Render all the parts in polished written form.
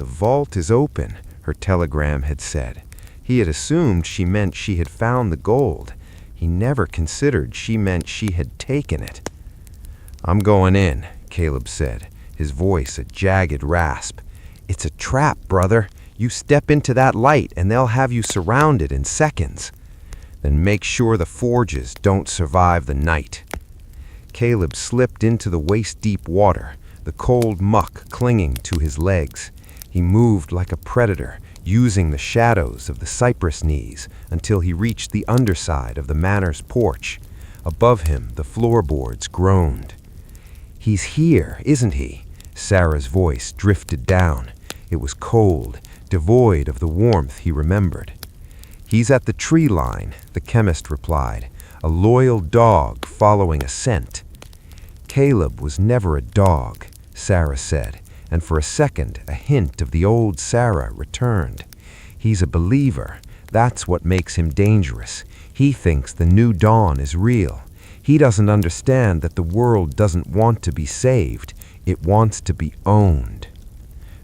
"The vault is open," her telegram had said. He had assumed she meant she had found the gold. He never considered she meant she had taken it. "I'm going in," Caleb said, his voice a jagged rasp. "It's a trap, brother. You step into that light and they'll have you surrounded in seconds. Then make sure the forges don't survive the night." Caleb slipped into the waist-deep water, the cold muck clinging to his legs. He moved like a predator, using the shadows of the cypress knees until he reached the underside of the manor's porch. Above him, the floorboards groaned. "He's here, isn't he?" Sarah's voice drifted down. It was cold, devoid of the warmth he remembered. "He's at the tree line," the chemist replied, a loyal dog following a scent. "Caleb was never a dog," Sarah said, and for a second a hint of the old Sarah returned. "He's a believer. That's what makes him dangerous. He thinks the new dawn is real. He doesn't understand that the world doesn't want to be saved. It wants to be owned."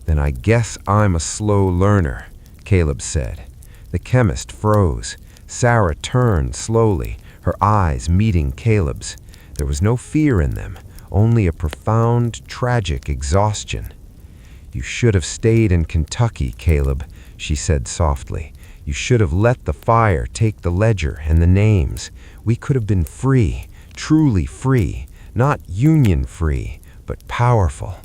"Then I guess I'm a slow learner," Caleb said. The chemist froze. Sarah turned slowly, her eyes meeting Caleb's. There was no fear in them, only a profound, tragic exhaustion. "You should have stayed in Kentucky, Caleb," she said softly. "You should have let the fire take the ledger and the names. We could have been free, truly free, not union-free, but powerful."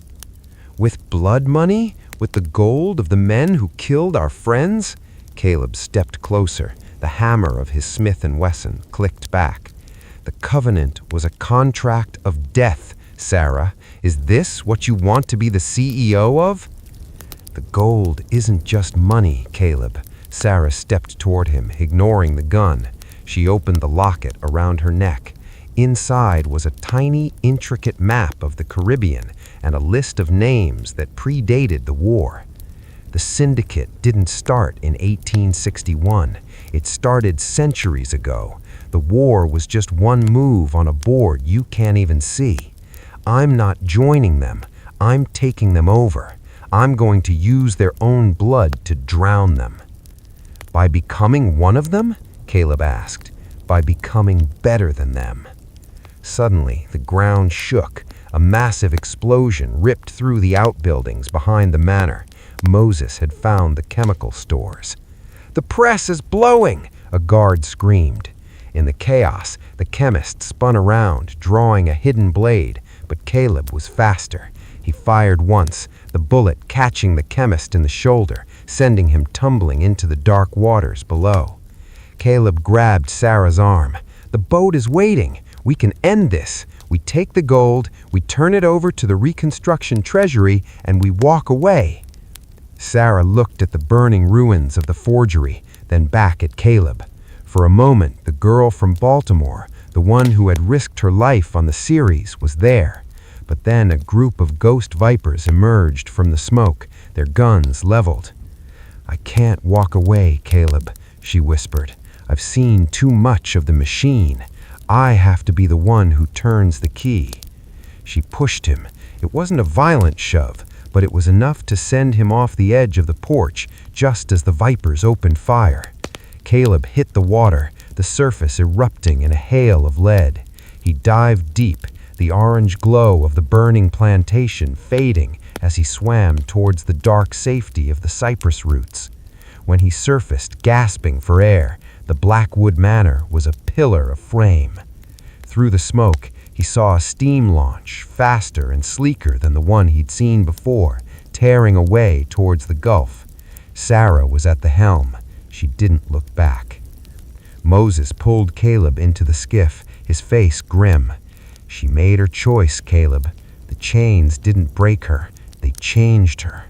"With blood money? With the gold of the men who killed our friends?" Caleb stepped closer. The hammer of his Smith & Wesson clicked back. "The covenant was a contract of death, Sarah. Is this what you want to be the CEO of?" "The gold isn't just money, Caleb." Sarah stepped toward him, ignoring the gun. She opened the locket around her neck. Inside was a tiny, intricate map of the Caribbean and a list of names that predated the war. The syndicate didn't start in 1861. It started centuries ago. The war was just one move on a board you can't even see. I'm not joining them. I'm taking them over. I'm going to use their own blood to drown them. "By becoming one of them?" Caleb asked. "By becoming better than them." Suddenly, the ground shook. A massive explosion ripped through the outbuildings behind the manor. Moses had found the chemical stores. "The press is blowing!" a guard screamed. In the chaos, the chemist spun around, drawing a hidden blade, but Caleb was faster. He fired once, the bullet catching the chemist in the shoulder, sending him tumbling into the dark waters below. Caleb grabbed Sarah's arm. "The boat is waiting. We can end this. We take the gold, we turn it over to the Reconstruction Treasury, and we walk away." Sarah looked at the burning ruins of the forgery, then back at Caleb. For a moment, the girl from Baltimore, the one who had risked her life on the series, was there. But then a group of ghost vipers emerged from the smoke, their guns leveled. "I can't walk away, Caleb," she whispered. "I've seen too much of the machine. I have to be the one who turns the key." She pushed him. It wasn't a violent shove, but it was enough to send him off the edge of the porch just as the vipers opened fire. Caleb hit the water, the surface erupting in a hail of lead. He dived deep, the orange glow of the burning plantation fading as he swam towards the dark safety of the cypress roots. When he surfaced, gasping for air, the Blackwood Manor was a pillar of flame. Through the smoke, he saw a steam launch, faster and sleeker than the one he'd seen before, tearing away towards the Gulf. Sarah was at the helm. She didn't look back. Moses pulled Caleb into the skiff, his face grim. "She made her choice, Caleb. The chains didn't break her. They changed her."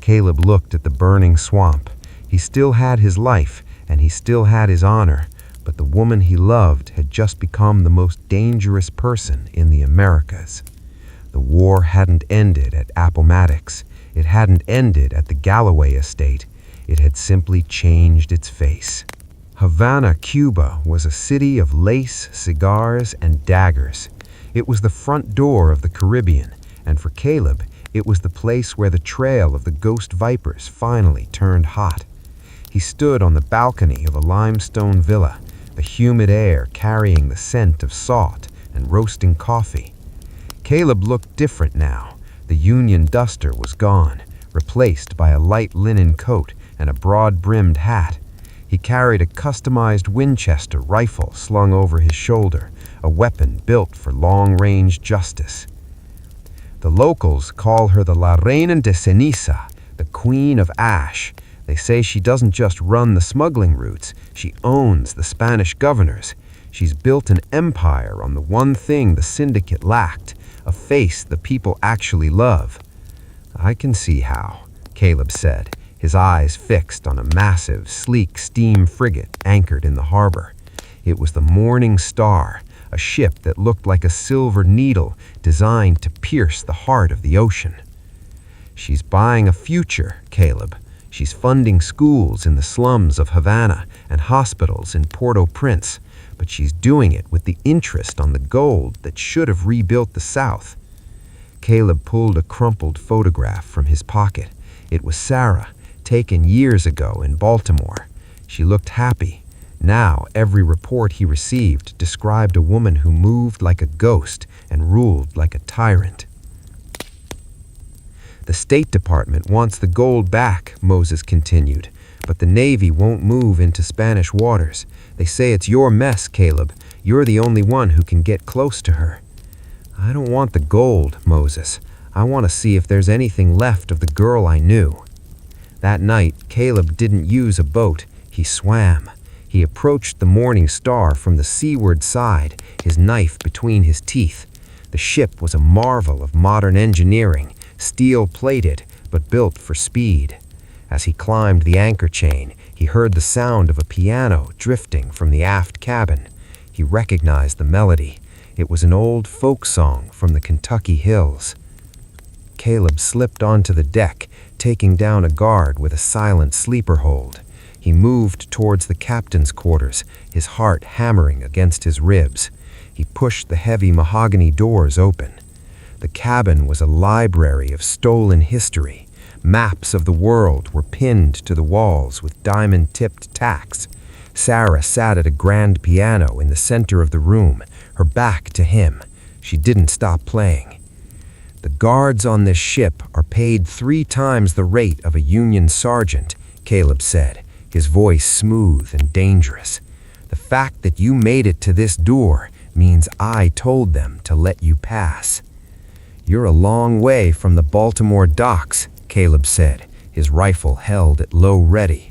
Caleb looked at the burning swamp. He still had his life, and he still had his honor, but the woman he loved had just become the most dangerous person in the Americas. The war hadn't ended at Appomattox. It hadn't ended at the Galloway estate. It had simply changed its face. Havana, Cuba, was a city of lace, cigars, and daggers. It was the front door of the Caribbean, and for Caleb, It was the place where the trail of the ghost vipers finally turned hot. He stood on the balcony of a limestone villa, the humid air carrying the scent of salt and roasting coffee. Caleb looked different now. The Union duster was gone, replaced by a light linen coat and a broad-brimmed hat. He carried a customized Winchester rifle slung over his shoulder, a weapon built for long-range justice. The locals call her the La Reina de Ceniza, the Queen of Ash. They say she doesn't just run the smuggling routes, she owns the Spanish governors. She's built an empire on the one thing the syndicate lacked, a face the people actually love. I can see how, Caleb said, his eyes fixed on a massive, sleek steam frigate anchored in the harbor. It was the Morning Star, a ship that looked like a silver needle designed to pierce the heart of the ocean. She's buying a future, Caleb. She's funding schools in the slums of Havana and hospitals in Port-au-Prince, but she's doing it with the interest on the gold that should have rebuilt the South. Caleb pulled a crumpled photograph from his pocket. It was Sarah, taken years ago in Baltimore. She looked happy. Now, every report he received described a woman who moved like a ghost and ruled like a tyrant. The State Department wants the gold back, Moses continued, but the Navy won't move into Spanish waters. They say it's your mess, Caleb. You're the only one who can get close to her. I don't want the gold, Moses. I want to see if there's anything left of the girl I knew. That night, Caleb didn't use a boat. He swam. He approached the Morning Star from the seaward side, his knife between his teeth. The ship was a marvel of modern engineering, steel-plated, but built for speed. As he climbed the anchor chain, he heard the sound of a piano drifting from the aft cabin. He recognized the melody. It was an old folk song from the Kentucky hills. Caleb slipped onto the deck, taking down a guard with a silent sleeper hold. He moved towards the captain's quarters, his heart hammering against his ribs. He pushed the heavy mahogany doors open. The cabin was a library of stolen history. Maps of the world were pinned to the walls with diamond-tipped tacks. Sarah sat at a grand piano in the center of the room, her back to him. She didn't stop playing. The guards on this ship are paid 3 times the rate of a Union sergeant, Caleb said, his voice smooth and dangerous. The fact that you made it to this door means I told them to let you pass. You're a long way from the Baltimore docks, Caleb said, his rifle held at low ready.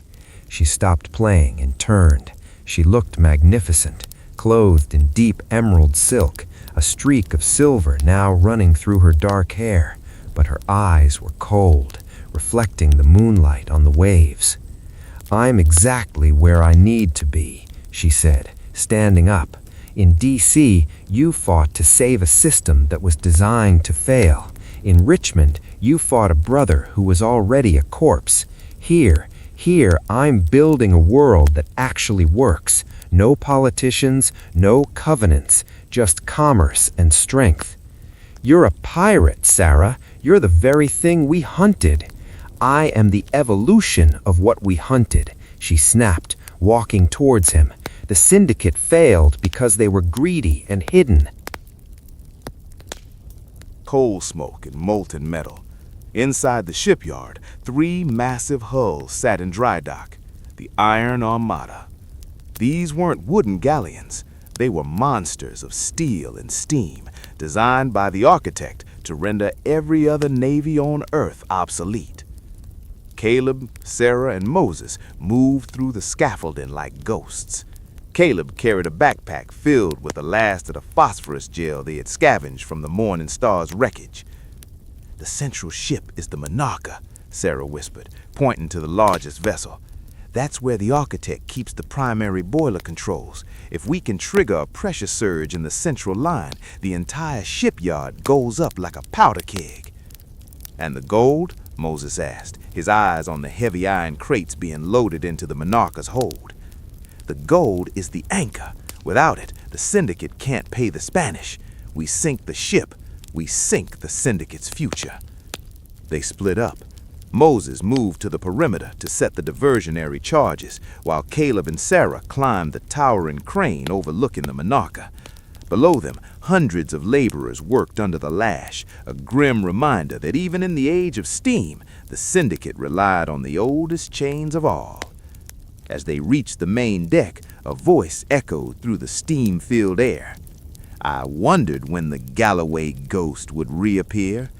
She stopped playing and turned. She looked magnificent, clothed in deep emerald silk, a streak of silver now running through her dark hair, but her eyes were cold, reflecting the moonlight on the waves. I'm exactly where I need to be, she said, standing up. In D.C., you fought to save a system that was designed to fail. In Richmond, you fought a brother who was already a corpse. Here, I'm building a world that actually works. No politicians, no covenants, just commerce and strength. You're a pirate, Sarah. You're the very thing we hunted. I am the evolution of what we hunted, she snapped, walking towards him. The syndicate failed because they were greedy and hidden. Coal smoke and molten metal. Inside the shipyard, 3 massive hulls sat in dry dock, the Iron Armada. These weren't wooden galleons. They were monsters of steel and steam, designed by the architect to render every other navy on Earth obsolete. Caleb, Sarah, and Moses moved through the scaffolding like ghosts. Caleb carried a backpack filled with the last of the phosphorus gel they had scavenged from the Morning Star's wreckage. The central ship is the Monarca, Sarah whispered, pointing to the largest vessel. That's where the architect keeps the primary boiler controls. If we can trigger a pressure surge in the central line, the entire shipyard goes up like a powder keg. And the gold? Moses asked, his eyes on the heavy iron crates being loaded into the Monarca's hold. The gold is the anchor. Without it, the syndicate can't pay the Spanish. We sink the ship, we sink the syndicate's future. They split up. Moses moved to the perimeter to set the diversionary charges, while Caleb and Sarah climbed the towering crane overlooking the Monarca. Below them, hundreds of laborers worked under the lash, a grim reminder that even in the age of steam, the syndicate relied on the oldest chains of all. As they reached the main deck, a voice echoed through the steam-filled air. I wondered when the Galloway ghost would reappear.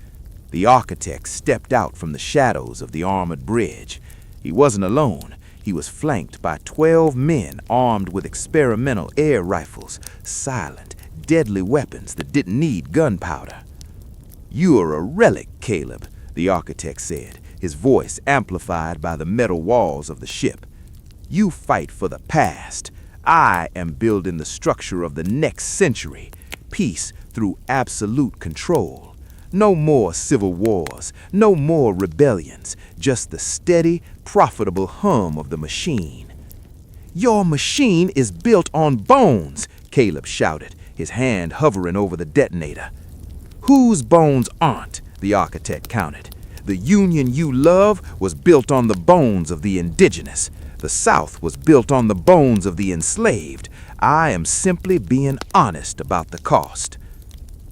The architect stepped out from the shadows of the armored bridge. He wasn't alone. He was flanked by 12 men armed with experimental air rifles, silent, deadly weapons that didn't need gunpowder. "You are a relic, Caleb," the architect said, his voice amplified by the metal walls of the ship. "You fight for the past. I am building the structure of the next century, peace through absolute control. No more civil wars, no more rebellions, just the steady, profitable hum of the machine." "Your machine is built on bones," Caleb shouted, his hand hovering over the detonator. "Whose bones aren't?" the architect countered. "The Union you love was built on the bones of the indigenous. The South was built on the bones of the enslaved. I am simply being honest about the cost."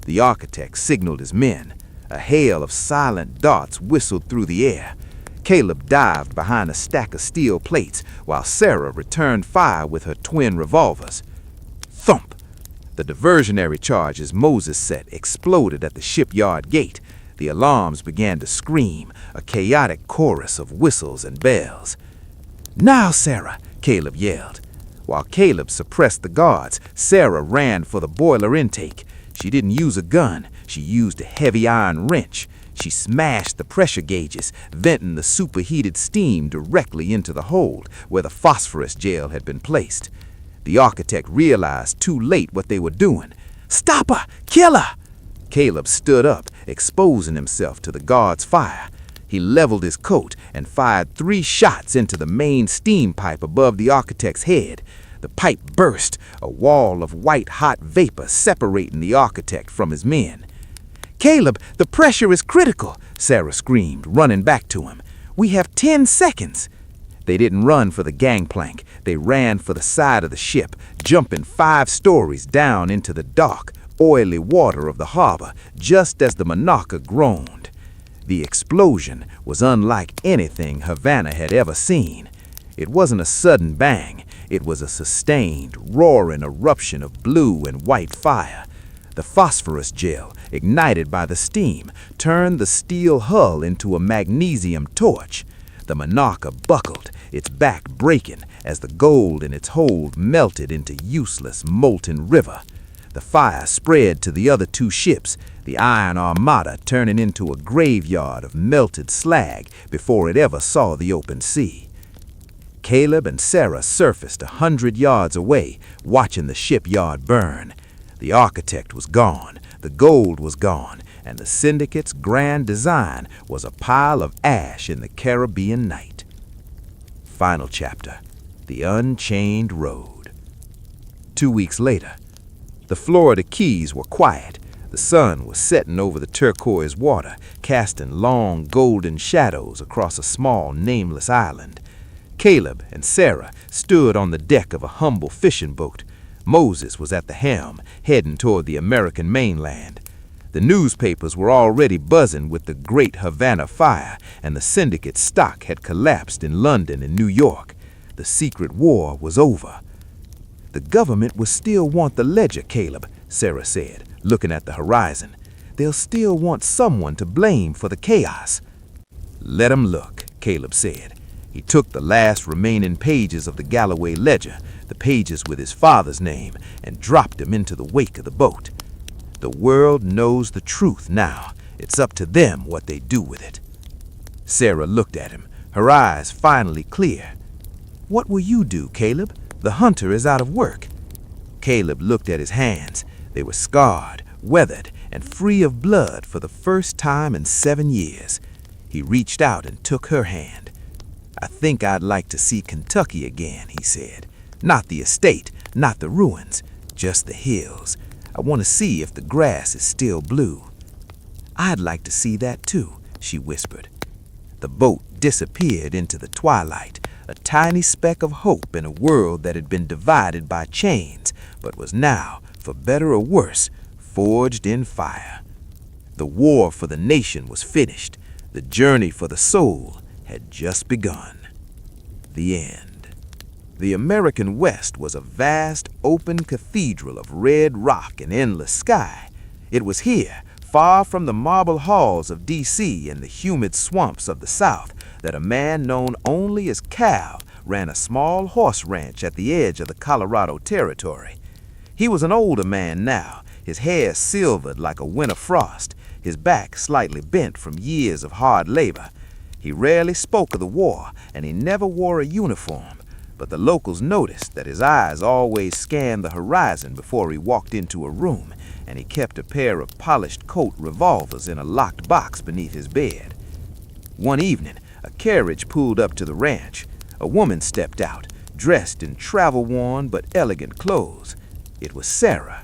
The architect signaled his men. A hail of silent darts whistled through the air. Caleb dived behind a stack of steel plates, while Sarah returned fire with her twin revolvers. Thump! The diversionary charges Moses set exploded at the shipyard gate. The alarms began to scream, a chaotic chorus of whistles and bells. "Now, Sarah!" Caleb yelled. While Caleb suppressed the guards, Sarah ran for the boiler intake. She didn't use a gun. She used a heavy iron wrench. She smashed the pressure gauges, venting the superheated steam directly into the hold where the phosphorus gel had been placed. The architect realized too late what they were doing. "Stop her! Kill her!" Caleb stood up, exposing himself to the guard's fire. He leveled his coat and fired 3 shots into the main steam pipe above the architect's head. The pipe burst, a wall of white-hot vapor separating the architect from his men. "Caleb, the pressure is critical," Sarah screamed, running back to him. "We have 10 seconds." They didn't run for the gangplank. They ran for the side of the ship, jumping 5 stories down into the dark, oily water of the harbor, just as the Monarca groaned. The explosion was unlike anything Havana had ever seen. It wasn't a sudden bang. It was a sustained, roaring eruption of blue and white fire. The phosphorus gel, ignited by the steam, turned the steel hull into a magnesium torch. The Monarca buckled, its back breaking as the gold in its hold melted into useless, molten river. The fire spread to the other 2 ships, the Iron Armada turning into a graveyard of melted slag before it ever saw the open sea. Caleb and Sarah surfaced 100 yards away, watching the shipyard burn. The architect was gone, the gold was gone, and the syndicate's grand design was a pile of ash in the Caribbean night. Final chapter, The Unchained Road. 2 weeks later, the Florida Keys were quiet. The sun was setting over the turquoise water, casting long golden shadows across a small, nameless island. Caleb and Sarah stood on the deck of a humble fishing boat. Moses was at the helm, heading toward the American mainland. The newspapers were already buzzing with the Great Havana Fire, and the syndicate stock had collapsed in London and New York. The secret war was over. "The government will still want the ledger, Caleb," Sarah said, looking at the horizon. "They'll still want someone to blame for the chaos." "Let 'em look," Caleb said. He took the last remaining pages of the Galloway ledger, the pages with his father's name, and dropped them into the wake of the boat. "The world knows the truth now. It's up to them what they do with it." Sarah looked at him, her eyes finally clear. "What will you do, Caleb? The hunter is out of work." Caleb looked at his hands. They were scarred, weathered, and free of blood for the first time in 7 years. He reached out and took her hand. "I think I'd like to see Kentucky again," he said. "Not the estate, not the ruins, just the hills. I want to see if the grass is still blue." "I'd like to see that too," she whispered. The boat disappeared into the twilight, a tiny speck of hope in a world that had been divided by chains, but was now, for better or worse, forged in fire. The war for the nation was finished. The journey for the soul had just begun. The end. The American West was a vast, open cathedral of red rock and endless sky. It was here, far from the marble halls of D.C. and the humid swamps of the South, that a man known only as Cal ran a small horse ranch at the edge of the Colorado Territory. He was an older man now, his hair silvered like a winter frost, his back slightly bent from years of hard labor. He rarely spoke of the war, and he never wore a uniform, but the locals noticed that his eyes always scanned the horizon before he walked into a room, and he kept a pair of polished Colt revolvers in a locked box beneath his bed. One evening, a carriage pulled up to the ranch. A woman stepped out, dressed in travel-worn but elegant clothes. It was Sarah.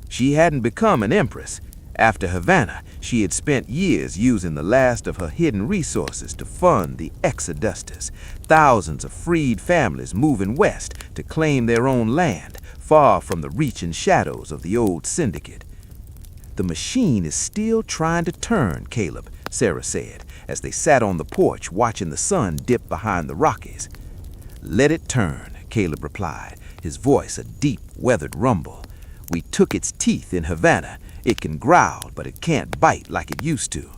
She hadn't become an empress. After Havana, she had spent years using the last of her hidden resources to fund the exodusters, thousands of freed families moving west to claim their own land, far from the reaching shadows of the old syndicate. The machine is still trying to turn, Caleb, Sarah said, as they sat on the porch watching the sun dip behind the Rockies. Let it turn, Caleb replied, his voice a deep, weathered rumble. We took its teeth in Havana. It can growl, but it can't bite like it used to.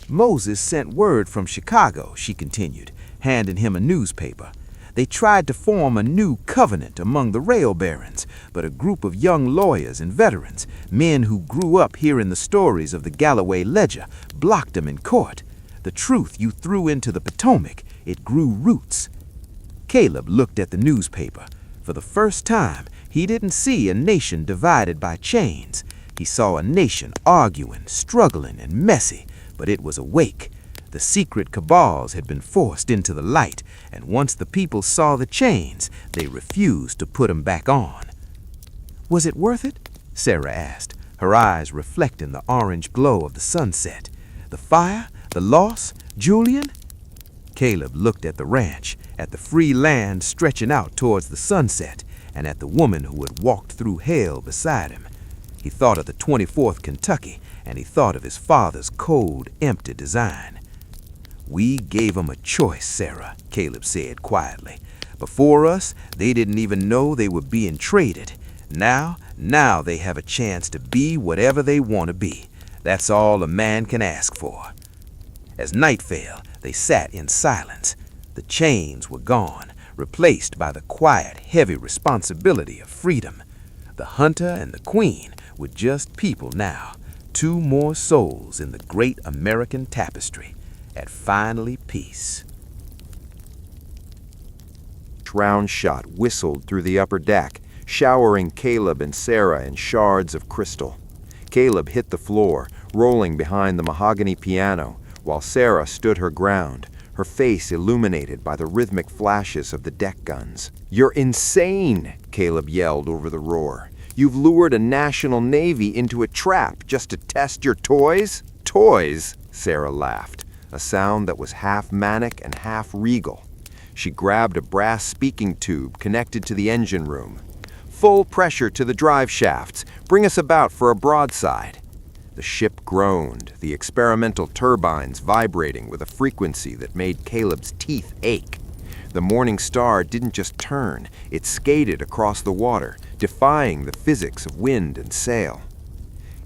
Moses sent word from Chicago, she continued, handing him a newspaper. They tried to form a new covenant among the rail barons, but a group of young lawyers and veterans, men who grew up hearing the stories of the Galloway Ledger, blocked them in court. The truth you threw into the Potomac, it grew roots. Caleb looked at the newspaper. For the first time, he didn't see a nation divided by chains. He saw a nation arguing, struggling, and messy, but it was awake. The secret cabals had been forced into the light, and once the people saw the chains, they refused to put them back on. Was it worth it? Sarah asked, her eyes reflecting the orange glow of the sunset. The fire, the loss, Julian? Caleb looked at the ranch, at the free land stretching out towards the sunset, and at the woman who had walked through hell beside him. He thought of the 24th Kentucky, and he thought of his father's cold, empty design. We gave 'em a choice, Sarah, Caleb said quietly. Before us, they didn't even know they were being traded. Now they have a chance to be whatever they want to be. That's all a man can ask for. As night fell, they sat in silence. The chains were gone, replaced by the quiet, heavy responsibility of freedom. The hunter and the queen were just people now, two more souls in the great American tapestry, at finally peace. Round shot whistled through the upper deck, showering Caleb and Sarah in shards of crystal. Caleb hit the floor, rolling behind the mahogany piano, while Sarah stood her ground, her face illuminated by the rhythmic flashes of the deck guns. "You're insane!" Caleb yelled over the roar. "You've lured a national navy into a trap just to test your toys?" "Toys?" Sarah laughed, a sound that was half manic and half regal. She grabbed a brass speaking tube connected to the engine room. "Full pressure to the drive shafts. Bring us about for a broadside." The ship groaned, the experimental turbines vibrating with a frequency that made Caleb's teeth ache. The Morning Star didn't just turn, it skated across the water, defying the physics of wind and sail.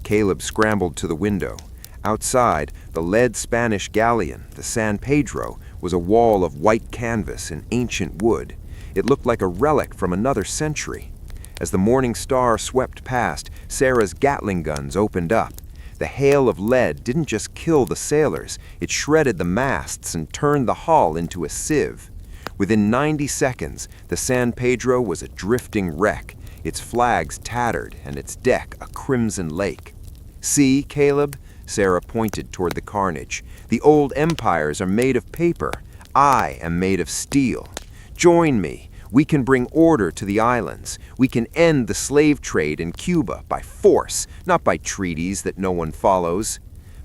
Caleb scrambled to the window. Outside, the lead Spanish galleon, the San Pedro, was a wall of white canvas and ancient wood. It looked like a relic from another century. As the Morning Star swept past, Sarah's Gatling guns opened up. The hail of lead didn't just kill the sailors, it shredded the masts and turned the hull into a sieve. Within 90 seconds, the San Pedro was a drifting wreck, its flags tattered and its deck a crimson lake. "See, Caleb?" Sarah pointed toward the carnage. "The old empires are made of paper. I am made of steel. Join me. We can bring order to the islands. We can end the slave trade in Cuba by force, not by treaties that no one follows.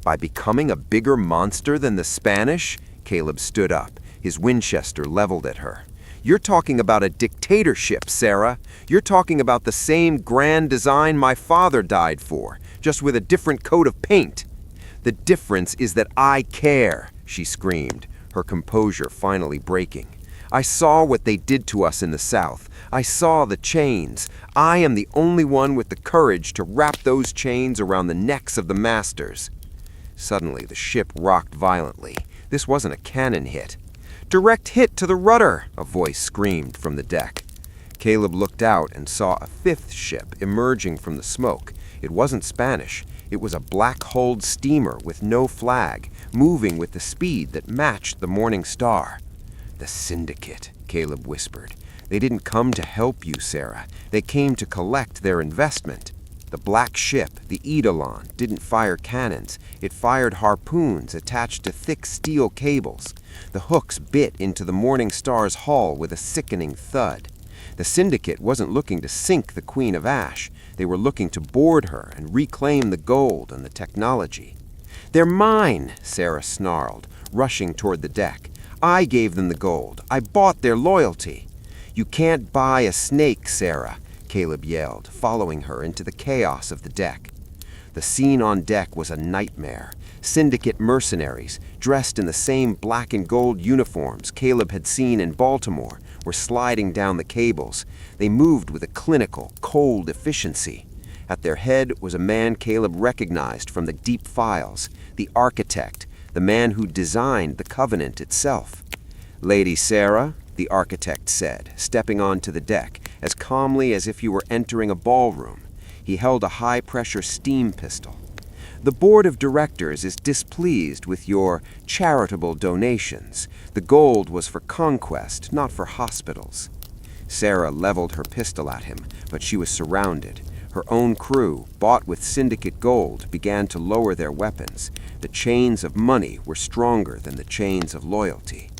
By becoming a bigger monster than the Spanish? Caleb stood up, his Winchester leveled at her. You're talking about a dictatorship, Sarah. You're talking about the same grand design my father died for, just with a different coat of paint. The difference is that I care, she screamed, her composure finally breaking. I saw what they did to us in the South. I saw the chains. I am the only one with the courage to wrap those chains around the necks of the masters. Suddenly, the ship rocked violently. This wasn't a cannon hit. Direct hit to the rudder, a voice screamed from the deck. Caleb looked out and saw a fifth ship emerging from the smoke. It wasn't Spanish. It was a black-hulled steamer with no flag, moving with the speed that matched the Morning Star. The Syndicate, Caleb whispered. They didn't come to help you, Sarah. They came to collect their investment. The black ship, the Eidolon, didn't fire cannons. It fired harpoons attached to thick steel cables. The hooks bit into the Morning Star's hull with a sickening thud. The Syndicate wasn't looking to sink the Queen of Ash. They were looking to board her and reclaim the gold and the technology. They're mine, Sarah snarled, rushing toward the deck. I gave them the gold. I bought their loyalty. You can't buy a snake, Sarah, Caleb yelled, following her into the chaos of the deck. The scene on deck was a nightmare. Syndicate mercenaries, dressed in the same black and gold uniforms Caleb had seen in Baltimore, were sliding down the cables. They moved with a clinical, cold efficiency. At their head was a man Caleb recognized from the deep files, the architect, the man who designed the Covenant itself. Lady Sarah, the architect said, stepping onto the deck, as calmly as if he were entering a ballroom. He held a high-pressure steam pistol. The board of directors is displeased with your charitable donations. The gold was for conquest, not for hospitals. Sarah leveled her pistol at him, but she was surrounded. Her own crew, bought with Syndicate gold, began to lower their weapons. The chains of money were stronger than the chains of loyalty.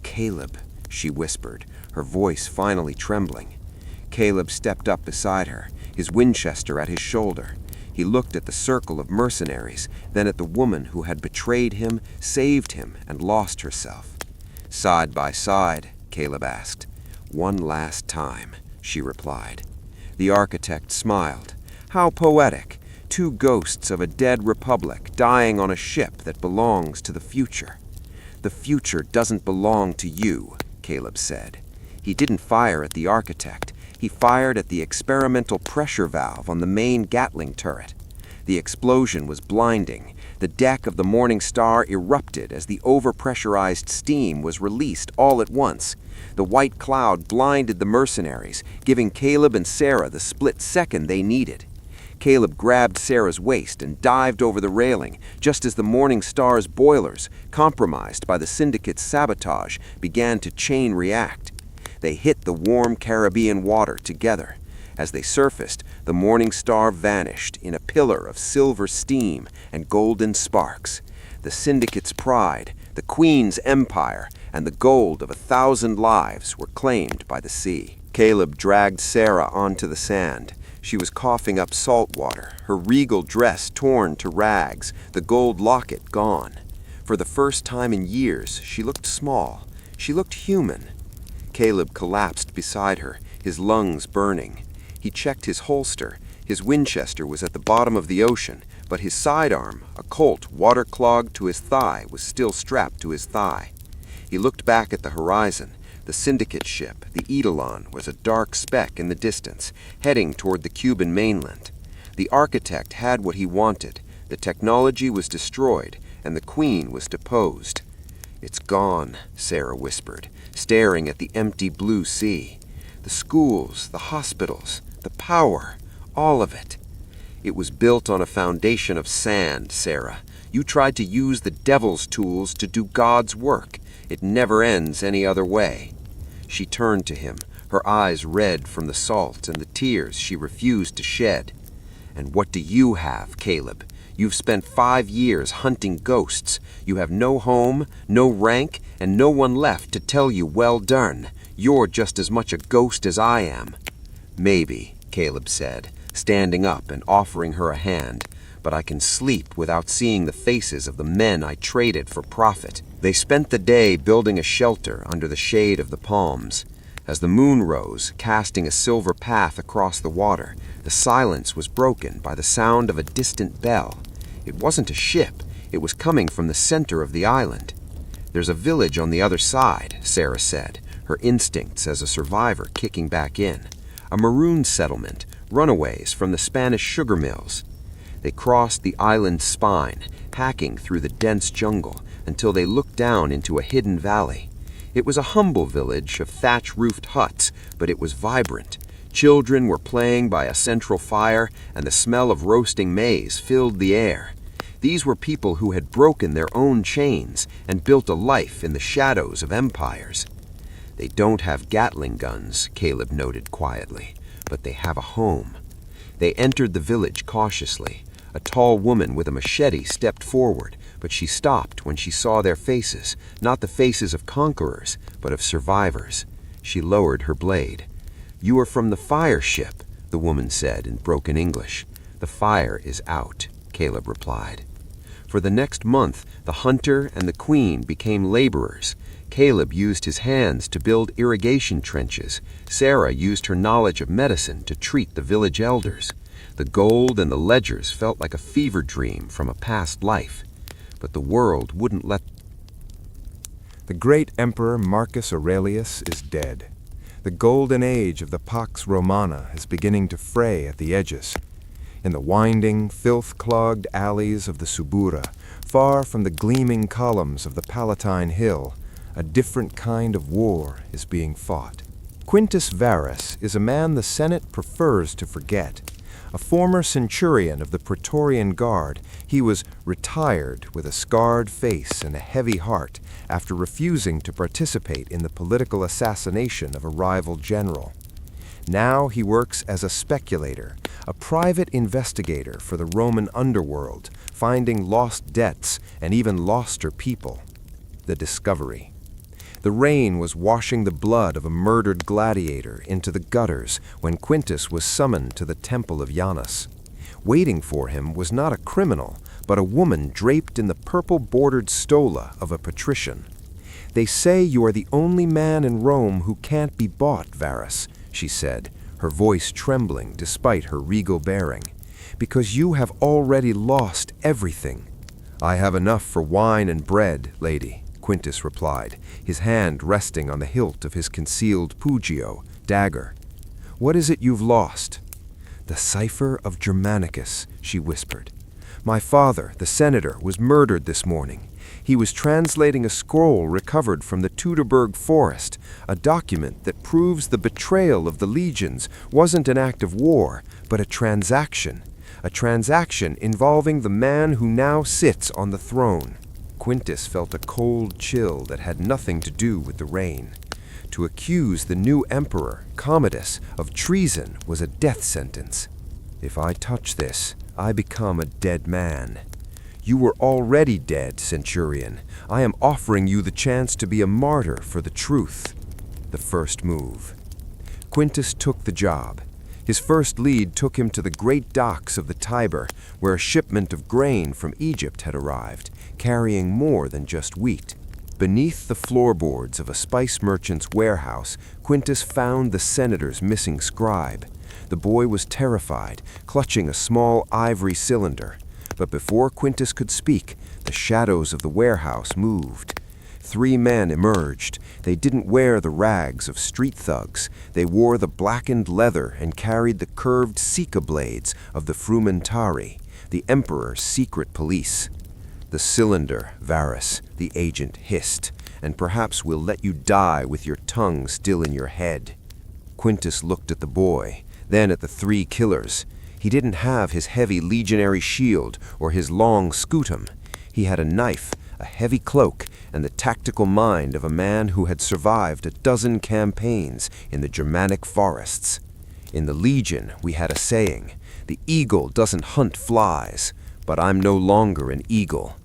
Caleb, she whispered, her voice finally trembling. Caleb stepped up beside her, his Winchester at his shoulder. He looked at the circle of mercenaries, then at the woman who had betrayed him, saved him, and lost herself. Side by side, Caleb asked. One last time, she replied. The architect smiled. How poetic. Two ghosts of a dead republic dying on a ship that belongs to the future. The future doesn't belong to you, Caleb said. He didn't fire at the architect. He fired at the experimental pressure valve on the main Gatling turret. The explosion was blinding. The deck of the Morning Star erupted as the overpressurized steam was released all at once. The white cloud blinded the mercenaries, giving Caleb and Sarah the split second they needed. Caleb grabbed Sarah's waist and dived over the railing, just as the Morning Star's boilers, compromised by the Syndicate's sabotage, began to chain react. They hit the warm Caribbean water together. As they surfaced, the Morning Star vanished in a pillar of silver steam and golden sparks. The Syndicate's pride, the Queen's empire, and the gold of 1,000 lives were claimed by the sea. Caleb dragged Sarah onto the sand. She was coughing up salt water, her regal dress torn to rags, the gold locket gone. For the first time in years, she looked small. She looked human. Caleb collapsed beside her, his lungs burning. He checked his holster. His Winchester was at the bottom of the ocean, but his sidearm, a Colt water-clogged to his thigh, was still strapped to his thigh. He looked back at the horizon. The Syndicate ship, the Eidolon, was a dark speck in the distance, heading toward the Cuban mainland. The architect had what he wanted. The technology was destroyed, and the Queen was deposed. It's gone, Sarah whispered, staring at the empty blue sea. The schools, the hospitals, the power, all of it. It was built on a foundation of sand, Sarah. You tried to use the devil's tools to do God's work. It never ends any other way. She turned to him, her eyes red from the salt and the tears she refused to shed. And what do you have, Caleb? You've spent 5 years hunting ghosts. You have no home, no rank, and no one left to tell you well done. You're just as much a ghost as I am. Maybe, Caleb said, standing up and offering her a hand. but I can sleep without seeing the faces of the men I traded for profit. They spent the day building a shelter under the shade of the palms. As the moon rose, casting a silver path across the water, the silence was broken by the sound of a distant bell. It wasn't a ship. It was coming from the center of the island. "There's a village on the other side," Sarah said, her instincts as a survivor kicking back in. "A maroon settlement, runaways from the Spanish sugar mills." They crossed the island's spine, hacking through the dense jungle until they looked down into a hidden valley. It was a humble village of thatch-roofed huts, but it was vibrant. Children were playing by a central fire, and the smell of roasting maize filled the air. These were people who had broken their own chains and built a life in the shadows of empires. "They don't have Gatling guns," Caleb noted quietly, "but they have a home." They entered the village cautiously. A tall woman with a machete stepped forward, but she stopped when she saw their faces, not the faces of conquerors, but of survivors. She lowered her blade. "You are from the fire ship," the woman said in broken English. "The fire is out," Caleb replied. For the next month, the hunter and the queen became laborers. Caleb used his hands to build irrigation trenches. Sarah used her knowledge of medicine to treat the village elders. The gold and the ledgers felt like a fever dream from a past life. But the world wouldn't let. The great emperor Marcus Aurelius is dead. The golden age of the Pax Romana is beginning to fray at the edges. In the winding, filth-clogged alleys of the Subura, far from the gleaming columns of the Palatine Hill, a different kind of war is being fought. Quintus Varus is a man the Senate prefers to forget. A former centurion of the Praetorian Guard, he was retired with a scarred face and a heavy heart after refusing to participate in the political assassination of a rival general. Now he works as a speculator, a private investigator for the Roman underworld, finding lost debts and even loster people. The discovery. The rain was washing the blood of a murdered gladiator into the gutters when Quintus was summoned to the temple of Janus. Waiting for him was not a criminal, but a woman draped in the purple-bordered stola of a patrician. "They say you are the only man in Rome who can't be bought, Varus," she said, her voice trembling despite her regal bearing, "because you have already lost everything." "I have enough for wine and bread, lady," Quintus replied, his hand resting on the hilt of his concealed pugio, dagger. "What is it you've lost?" "The cipher of Germanicus," she whispered. "My father, the senator, was murdered this morning. He was translating a scroll recovered from the Teutoburg forest, a document that proves the betrayal of the legions wasn't an act of war, but a transaction involving the man who now sits on the throne." Quintus felt a cold chill that had nothing to do with the rain. To accuse the new emperor, Commodus, of treason was a death sentence. "If I touch this, I become a dead man." "You were already dead, centurion. I am offering you the chance to be a martyr for the truth." The first move. Quintus took the job. His first lead took him to the great docks of the Tiber, where a shipment of grain from Egypt had arrived, carrying more than just wheat. Beneath the floorboards of a spice merchant's warehouse, Quintus found the senator's missing scribe. The boy was terrified, clutching a small ivory cylinder. But before Quintus could speak, the shadows of the warehouse moved. 3 men emerged. They didn't wear the rags of street thugs. They wore the blackened leather and carried the curved Sika blades of the Frumentari, the emperor's secret police. "The cylinder, Varus," the agent hissed, "and perhaps we'll let you die with your tongue still in your head." Quintus looked at the boy, then at the 3 killers. He didn't have his heavy legionary shield or his long scutum. He had a knife, a heavy cloak, and the tactical mind of a man who had survived a dozen campaigns in the Germanic forests. In the Legion, we had a saying, "The eagle doesn't hunt flies," but I'm no longer an eagle.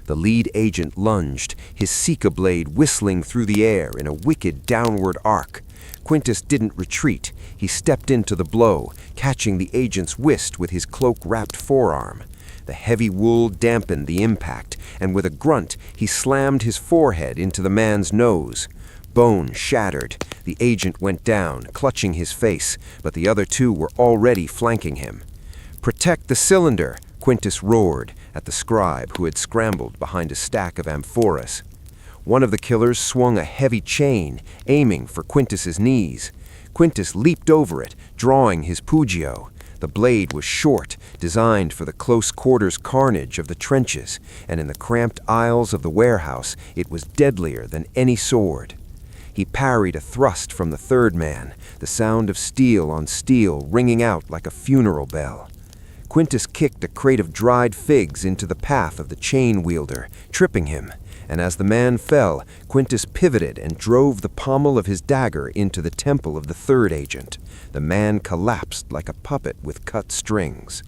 The lead agent lunged, his Sika blade whistling through the air in a wicked downward arc. Quintus didn't retreat. He stepped into the blow, catching the agent's wrist with his cloak-wrapped forearm. The heavy wool dampened the impact, and with a grunt, he slammed his forehead into the man's nose. Bone shattered. The agent went down, clutching his face, but the other two were already flanking him. "Protect the cylinder!" Quintus roared at the scribe who had scrambled behind a stack of amphoras. One of the killers swung a heavy chain, aiming for Quintus's knees. Quintus leaped over it, drawing his Pugio. The blade was short, designed for the close-quarters carnage of the trenches, and in the cramped aisles of the warehouse it was deadlier than any sword. He parried a thrust from the third man, the sound of steel on steel ringing out like a funeral bell. Quintus kicked a crate of dried figs into the path of the chain wielder, tripping him, and as the man fell, Quintus pivoted and drove the pommel of his dagger into the temple of the third agent. The man collapsed like a puppet with cut strings.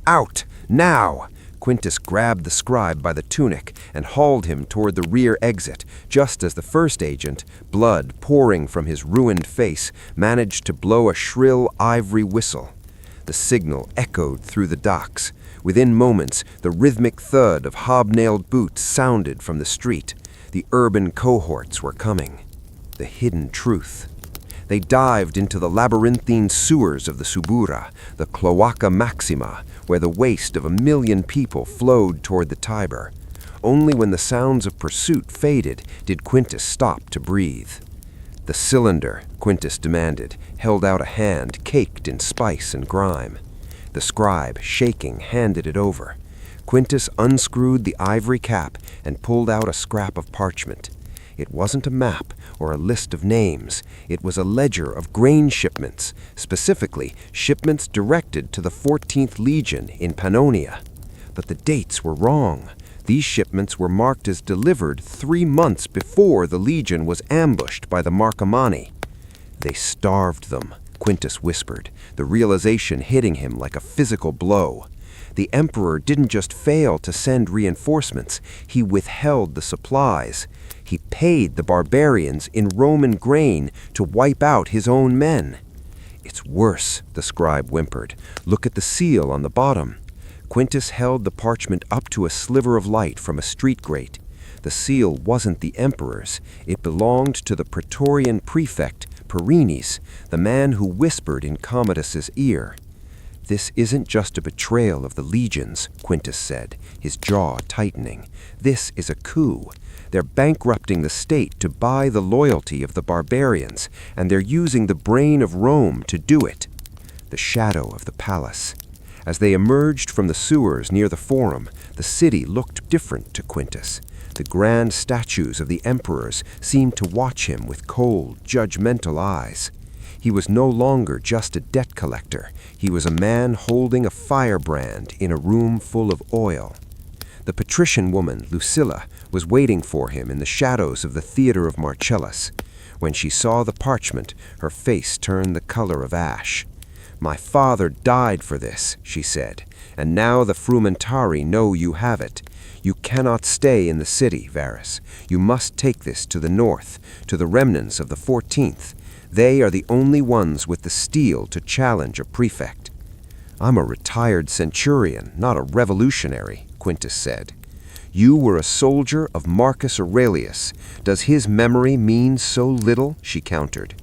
"Out! Now!" Quintus grabbed the scribe by the tunic and hauled him toward the rear exit, just as the first agent, blood pouring from his ruined face, managed to blow a shrill ivory whistle. The signal echoed through the docks. Within moments, the rhythmic thud of hobnailed boots sounded from the street. The urban cohorts were coming. The hidden truth. They dived into the labyrinthine sewers of the Subura, the Cloaca Maxima, where the waste of 1,000,000 people flowed toward the Tiber. Only when the sounds of pursuit faded did Quintus stop to breathe. "The cylinder," Quintus demanded, held out a hand caked in spice and grime. The scribe, shaking, handed it over. Quintus unscrewed the ivory cap and pulled out a scrap of parchment. It wasn't a map or a list of names. It was a ledger of grain shipments, specifically shipments directed to the 14th Legion in Pannonia. But the dates were wrong. These shipments were marked as delivered 3 months before the Legion was ambushed by the Marcomanni. "They starved them," Quintus whispered, the realization hitting him like a physical blow. The Emperor didn't just fail to send reinforcements, he withheld the supplies. He paid the barbarians in Roman grain to wipe out his own men. "It's worse," the scribe whimpered. "Look at the seal on the bottom." Quintus held the parchment up to a sliver of light from a street grate. The seal wasn't the Emperor's. It belonged to the Praetorian prefect, Perinis, the man who whispered in Commodus's ear. "This isn't just a betrayal of the legions," Quintus said, his jaw tightening. "This is a coup. They're bankrupting the state to buy the loyalty of the barbarians, and they're using the brain of Rome to do it." The shadow of the palace. As they emerged from the sewers near the Forum, the city looked different to Quintus. The grand statues of the emperors seemed to watch him with cold, judgmental eyes. He was no longer just a debt collector. He was a man holding a firebrand in a room full of oil. The patrician woman, Lucilla, was waiting for him in the shadows of the theater of Marcellus. When she saw the parchment, her face turned the color of ash. "My father died for this," she said, "and now the Frumentari know you have it. You cannot stay in the city, Varus. You must take this to the north, to the remnants of the 14th. They are the only ones with the steel to challenge a prefect." "I'm a retired centurion, not a revolutionary," Quintus said. "You were a soldier of Marcus Aurelius. Does his memory mean so little?" she countered.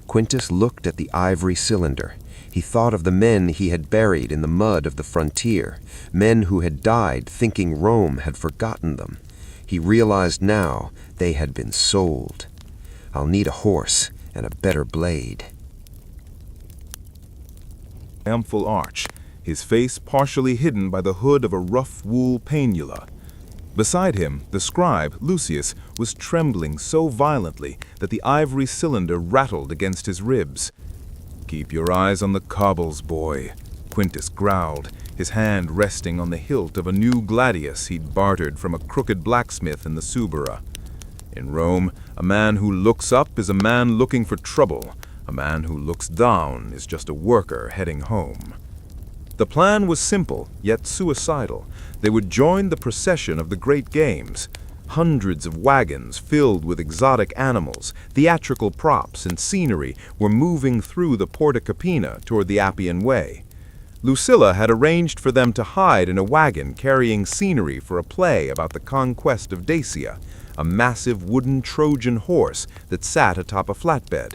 Quintus looked at the ivory cylinder. He thought of the men he had buried in the mud of the frontier, men who had died thinking Rome had forgotten them. He realized now they had been sold. "I'll need a horse and a better blade." Triumphal arch, his face partially hidden by the hood of a rough wool painula. Beside him, the scribe, Lucius, was trembling so violently that the ivory cylinder rattled against his ribs. "Keep your eyes on the cobbles, boy," Quintus growled, his hand resting on the hilt of a new gladius he'd bartered from a crooked blacksmith in the Subura. In Rome, a man who looks up is a man looking for trouble. A man who looks down is just a worker heading home. The plan was simple, yet suicidal. They would join the procession of the Great Games. Hundreds of wagons filled with exotic animals, theatrical props, and scenery were moving through the Porta Capena toward the Appian Way. Lucilla had arranged for them to hide in a wagon carrying scenery for a play about the conquest of Dacia, a massive wooden Trojan horse that sat atop a flatbed.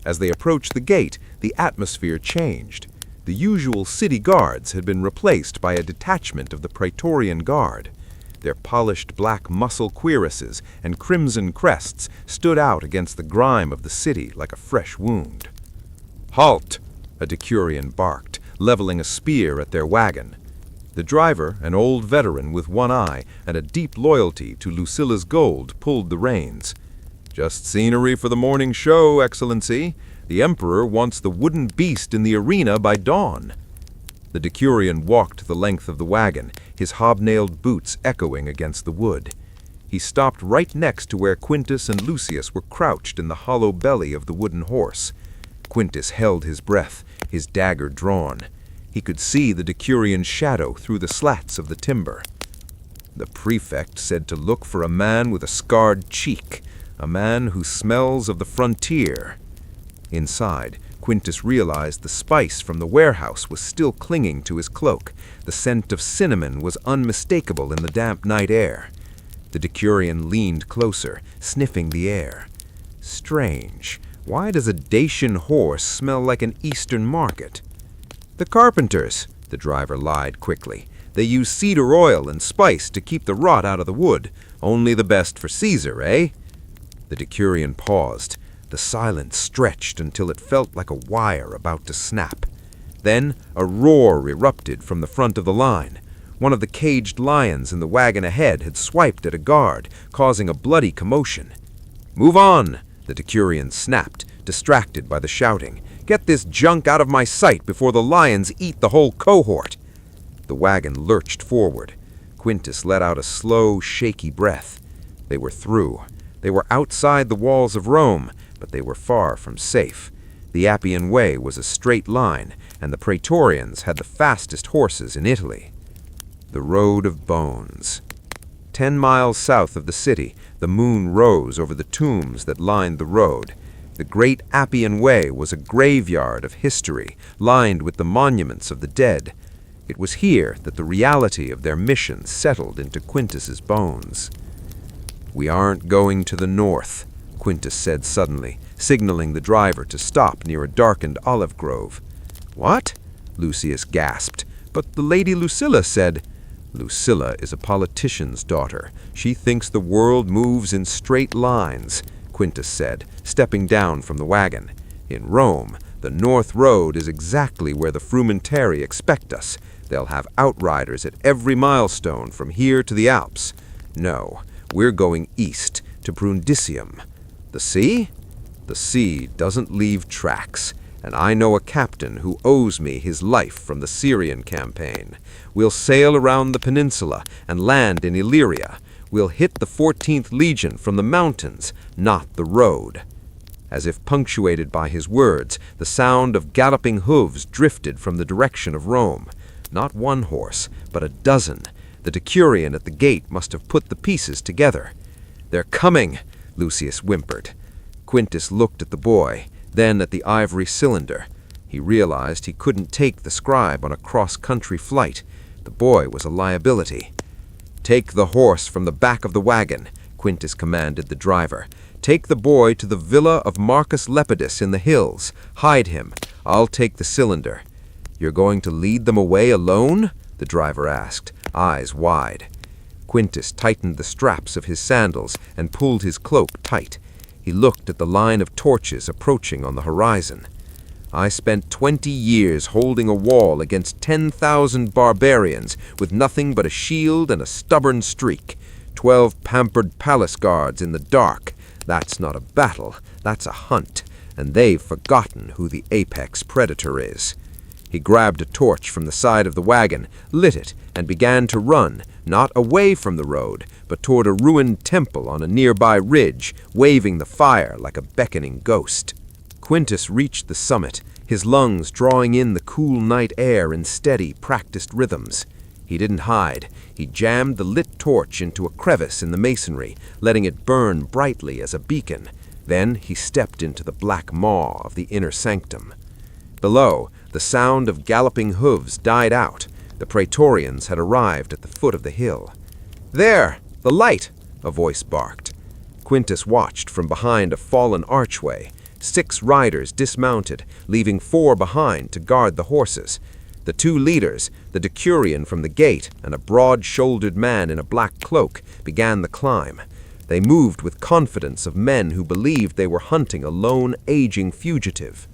As they approached the gate, the atmosphere changed. The usual city guards had been replaced by a detachment of the Praetorian Guard. Their polished black muscle cuirasses and crimson crests stood out against the grime of the city like a fresh wound. "Halt!" a decurion barked, leveling a spear at their wagon. The driver, an old veteran with one eye and a deep loyalty to Lucilla's gold, pulled the reins. "Just scenery for the morning show, Excellency. The Emperor wants the wooden beast in the arena by dawn." The decurion walked the length of the wagon, his hobnailed boots echoing against the wood. He stopped right next to where Quintus and Lucius were crouched in the hollow belly of the wooden horse. Quintus held his breath, his dagger drawn. He could see the decurion's shadow through the slats of the timber. "The prefect said to look for a man with a scarred cheek, a man who smells of the frontier." Inside, Quintus realized the spice from the warehouse was still clinging to his cloak. The scent of cinnamon was unmistakable in the damp night air. The decurion leaned closer, sniffing the air. Strange. Why does a Dacian horse smell like an Eastern market? "The carpenters," the driver lied quickly. "They use cedar oil and spice to keep the rot out of the wood. Only the best for Caesar, eh?" The decurion paused. The silence stretched until it felt like a wire about to snap. Then a roar erupted from the front of the line. One of the caged lions in the wagon ahead had swiped at a guard, causing a bloody commotion. "Move on!" the decurion snapped, distracted by the shouting. "Get this junk out of my sight before the lions eat the whole cohort!" The wagon lurched forward. Quintus let out a slow, shaky breath. They were through. They were outside the walls of Rome, but they were far from safe. The Appian Way was a straight line, and the Praetorians had the fastest horses in Italy. The Road of Bones. 10 miles south of the city, the moon rose over the tombs that lined the road. The great Appian Way was a graveyard of history, lined with the monuments of the dead. It was here that the reality of their mission settled into Quintus's bones. "We aren't going to the north," Quintus said suddenly, signaling the driver to stop near a darkened olive grove. "What?" Lucius gasped. "But the Lady Lucilla said—" "Lucilla is a politician's daughter. She thinks the world moves in straight lines," Quintus said, stepping down from the wagon. "In Rome, the North Road is exactly where the frumentari expect us. They'll have outriders at every milestone from here to the Alps. No, we're going east, to Brundisium. The sea? The sea doesn't leave tracks, and I know a captain who owes me his life from the Syrian campaign. We'll sail around the peninsula and land in Illyria. We'll hit the 14th Legion from the mountains, not the road." As if punctuated by his words, the sound of galloping hooves drifted from the direction of Rome. Not one horse, but a dozen. The decurion at the gate must have put the pieces together. "They're coming," Lucius whimpered. Quintus looked at the boy, then at the ivory cylinder. He realized he couldn't take the scribe on a cross-country flight. The boy was a liability. "Take the horse from the back of the wagon," Quintus commanded the driver. "Take the boy to the villa of Marcus Lepidus in the hills. Hide him. I'll take the cylinder." "You're going to lead them away alone?" the driver asked, eyes wide. Quintus tightened the straps of his sandals and pulled his cloak tight. He looked at the line of torches approaching on the horizon. "I spent 20 years holding a wall against 10,000 barbarians with nothing but a shield and a stubborn streak. 12 pampered palace guards in the dark. That's not a battle, that's a hunt, and they've forgotten who the apex predator is." He grabbed a torch from the side of the wagon, lit it, and began to run, not away from the road, but toward a ruined temple on a nearby ridge, waving the fire like a beckoning ghost. Quintus reached the summit, his lungs drawing in the cool night air in steady, practiced rhythms. He didn't hide. He jammed the lit torch into a crevice in the masonry, letting it burn brightly as a beacon. Then he stepped into the black maw of the inner sanctum. Below, the sound of galloping hooves died out. The Praetorians had arrived at the foot of the hill. "There! The light!" a voice barked. Quintus watched from behind a fallen archway. 6 riders dismounted, leaving 4 behind to guard the horses. The 2 leaders, the decurion from the gate and a broad-shouldered man in a black cloak, began the climb. They moved with confidence of men who believed they were hunting a lone, aging fugitive.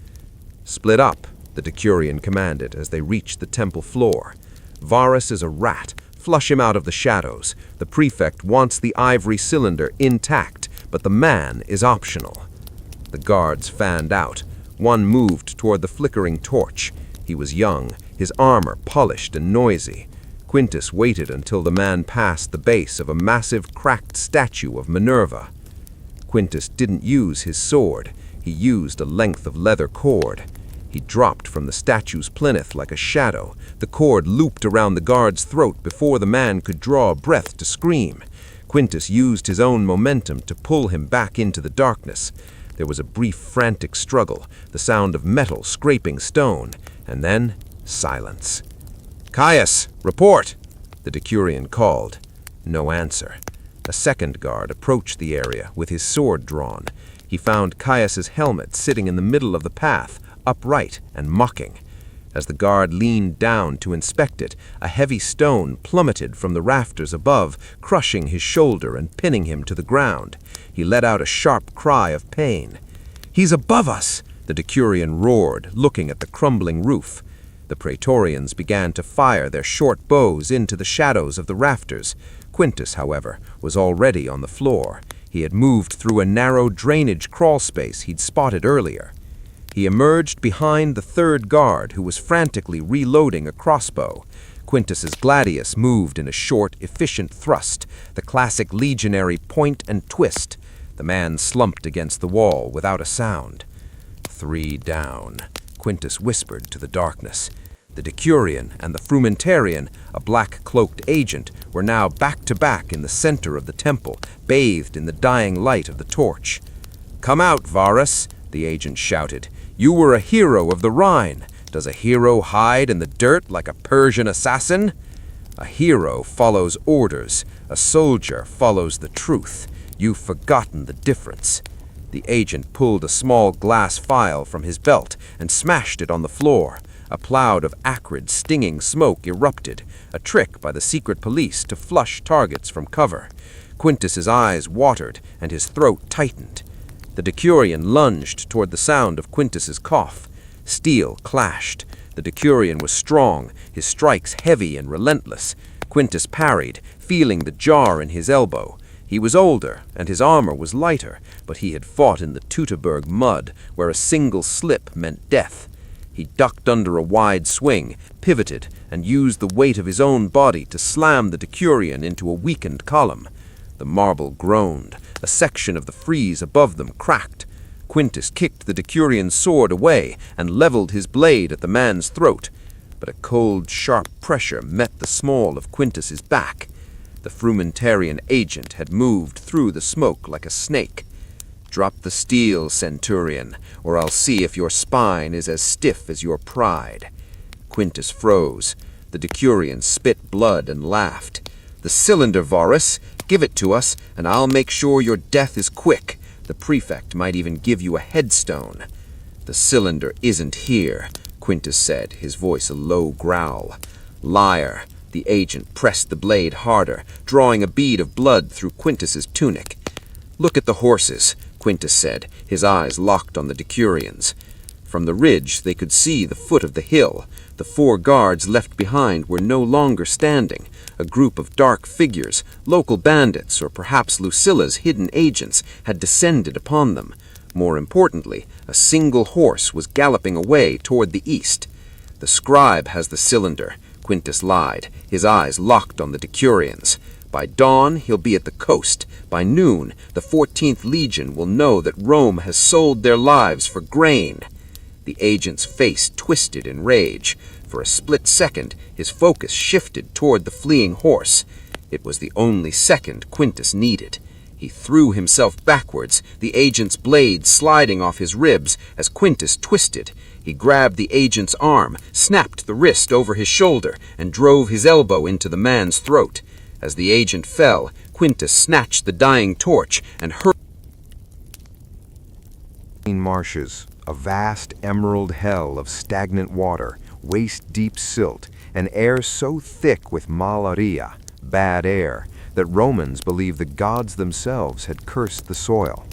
"Split up," the decurion commanded as they reached the temple floor. "Varus is a rat. Flush him out of the shadows. The prefect wants the ivory cylinder intact, but the man is optional." The guards fanned out. One moved toward the flickering torch. He was young, his armor polished and noisy. Quintus waited until the man passed the base of a massive cracked statue of Minerva. Quintus didn't use his sword. He used a length of leather cord. He dropped from the statue's plinth like a shadow. The cord looped around the guard's throat before the man could draw a breath to scream. Quintus used his own momentum to pull him back into the darkness. There was a brief frantic struggle, the sound of metal scraping stone, and then silence. "Caius, report!" the decurion called. No answer. A second guard approached the area with his sword drawn. He found Caius's helmet sitting in the middle of the path, upright and mocking. As the guard leaned down to inspect it, a heavy stone plummeted from the rafters above, crushing his shoulder and pinning him to the ground. He let out a sharp cry of pain. "He's above us!" the decurion roared, looking at the crumbling roof. The Praetorians began to fire their short bows into the shadows of the rafters. Quintus, however, was already on the floor. He had moved through a narrow drainage crawlspace he'd spotted earlier. He emerged behind the third guard, who was frantically reloading a crossbow. Quintus's gladius moved in a short, efficient thrust, the classic legionary point and twist. The man slumped against the wall without a sound. 3 down, Quintus whispered to the darkness. The decurion and the frumentarian, a black-cloaked agent, were now back-to-back in the center of the temple, bathed in the dying light of the torch. "Come out, Varus," the agent shouted. "You were a hero of the Rhine. Does a hero hide in the dirt like a Persian assassin? A hero follows orders. A soldier follows the truth. You've forgotten the difference." The agent pulled a small glass phial from his belt and smashed it on the floor. A cloud of acrid, stinging smoke erupted, a trick by the secret police to flush targets from cover. Quintus's eyes watered and his throat tightened. The decurion lunged toward the sound of Quintus's cough. Steel clashed. The decurion was strong, his strikes heavy and relentless. Quintus parried, feeling the jar in his elbow. He was older, and his armor was lighter, but he had fought in the Teutoburg mud, where a single slip meant death. He ducked under a wide swing, pivoted, and used the weight of his own body to slam the decurion into a weakened column. The marble groaned. A section of the frieze above them cracked. Quintus kicked the decurion's sword away and leveled his blade at the man's throat. But a cold, sharp pressure met the small of Quintus's back. The frumentarian agent had moved through the smoke like a snake. "Drop the steel, Centurion, or I'll see if your spine is as stiff as your pride." Quintus froze. The decurion spit blood and laughed. "The cylinder, Varus. Give it to us, and I'll make sure your death is quick. The prefect might even give you a headstone." "The cylinder isn't here," Quintus said, his voice a low growl. "Liar." The agent pressed the blade harder, drawing a bead of blood through Quintus's tunic. "Look at the horses," Quintus said, his eyes locked on the decurions. From the ridge they could see the foot of the hill. The 4 guards left behind were no longer standing. A group of dark figures, local bandits or perhaps Lucilla's hidden agents, had descended upon them. More importantly, a single horse was galloping away toward the east. "The scribe has the cylinder," Quintus lied, his eyes locked on the decurions. "By dawn, he'll be at the coast. By noon, the 14th Legion will know that Rome has sold their lives for grain." The agent's face twisted in rage. For a split second, his focus shifted toward the fleeing horse. It was the only second Quintus needed. He He threw himself backwards, the agent's blade sliding off his ribs as Quintus twisted. He grabbed the agent's arm, snapped the wrist over his shoulder, and drove his elbow into the man's throat. As the agent fell, Quintus snatched the dying torch and hurled marshes, a vast emerald hell of stagnant water, waist-deep silt, and air so thick with malaria, bad air, that Romans believed the gods themselves had cursed the soil.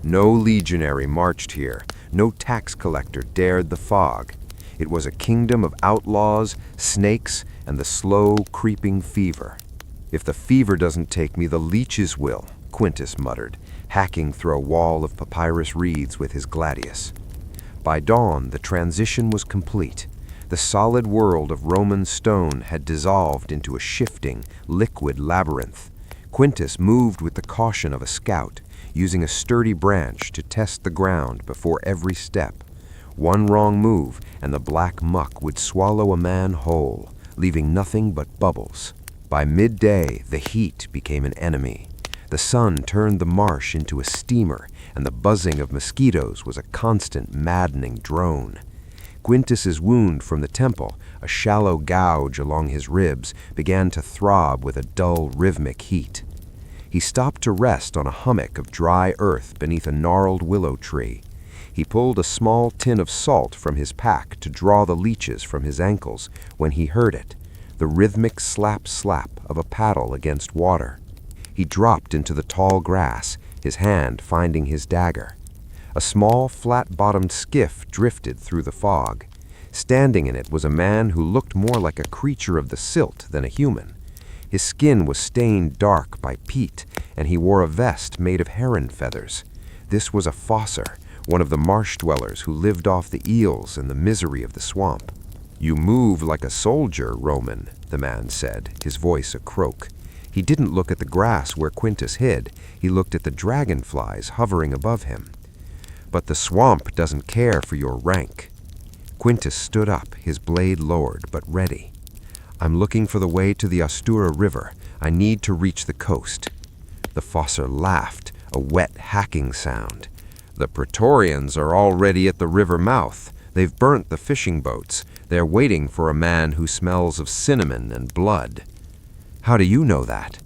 No legionary marched here, no tax collector dared the fog. It was a kingdom of outlaws, snakes, and the slow, creeping fever. "If the fever doesn't take me, the leeches will," Quintus muttered, hacking through a wall of papyrus reeds with his gladius. By dawn, the transition was complete. The solid world of Roman stone had dissolved into a shifting, liquid labyrinth. Quintus moved with the caution of a scout, using a sturdy branch to test the ground before every step. One wrong move, and the black muck would swallow a man whole, leaving nothing but bubbles. By midday, the heat became an enemy. The sun turned the marsh into a steamer, and the buzzing of mosquitoes was a constant, maddening drone. Quintus's wound from the temple, a shallow gouge along his ribs, began to throb with a dull, rhythmic heat. He stopped to rest on a hummock of dry earth beneath a gnarled willow tree. He pulled a small tin of salt from his pack to draw the leeches from his ankles when he heard it, the rhythmic slap-slap of a paddle against water. He dropped into the tall grass, his hand finding his dagger. A small, flat-bottomed skiff drifted through the fog. Standing in it was a man who looked more like a creature of the silt than a human. His skin was stained dark by peat, and he wore a vest made of heron feathers. This was a fosser, one of the marsh dwellers who lived off the eels and the misery of the swamp. "You move like a soldier, Roman," the man said, his voice a croak. He didn't look at the grass where Quintus hid. He looked at the dragonflies hovering above him. "But the swamp doesn't care for your rank." Quintus stood up, his blade lowered but ready. "I'm looking for the way to the Astura River. I need to reach the coast." The fosser laughed, a wet hacking sound. "The Praetorians are already at the river mouth. They've burnt the fishing boats. They're waiting for a man who smells of cinnamon and blood." "How do you know that?"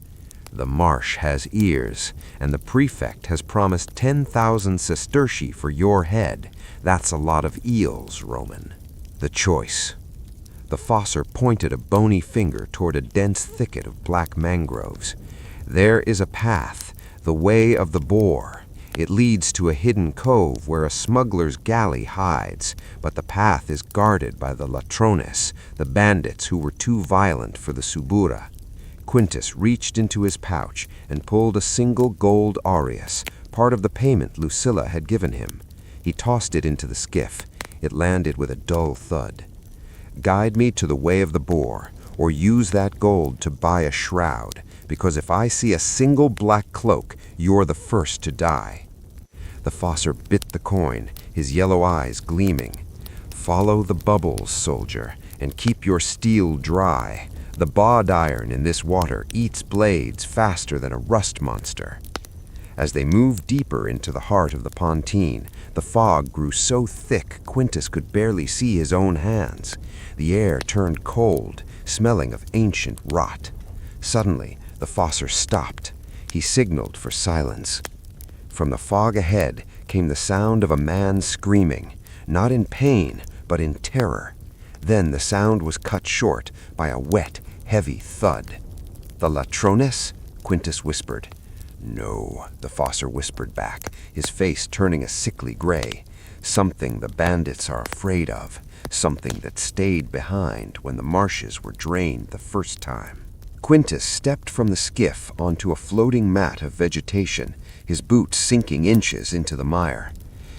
"The marsh has ears, and the prefect has promised 10,000 sestertii for your head. That's a lot of eels, Roman." "The choice." The fosser pointed a bony finger toward a dense thicket of black mangroves. "There is a path, the way of the boar. It leads to a hidden cove where a smuggler's galley hides, but the path is guarded by the latrones, the bandits who were too violent for the subura." Quintus reached into his pouch and pulled a single gold aureus, part of the payment Lucilla had given him. He tossed it into the skiff. It landed with a dull thud. "Guide me to the way of the boar, or use that gold to buy a shroud, because if I see a single black cloak, you're the first to die." The fosser bit the coin, his yellow eyes gleaming. "Follow the bubbles, soldier, and keep your steel dry. The bawd iron in this water eats blades faster than a rust monster." As they moved deeper into the heart of the Pontine, the fog grew so thick Quintus could barely see his own hands. The air turned cold, smelling of ancient rot. Suddenly, the fosser stopped. He signaled for silence. From the fog ahead came the sound of a man screaming, not in pain, but in terror. Then the sound was cut short by a wet, heavy thud. "The latrones?" Quintus whispered. "No," the fosser whispered back, his face turning a sickly gray. "Something the bandits are afraid of, something that stayed behind when the marshes were drained the first time." Quintus stepped from the skiff onto a floating mat of vegetation, his boots sinking inches into the mire.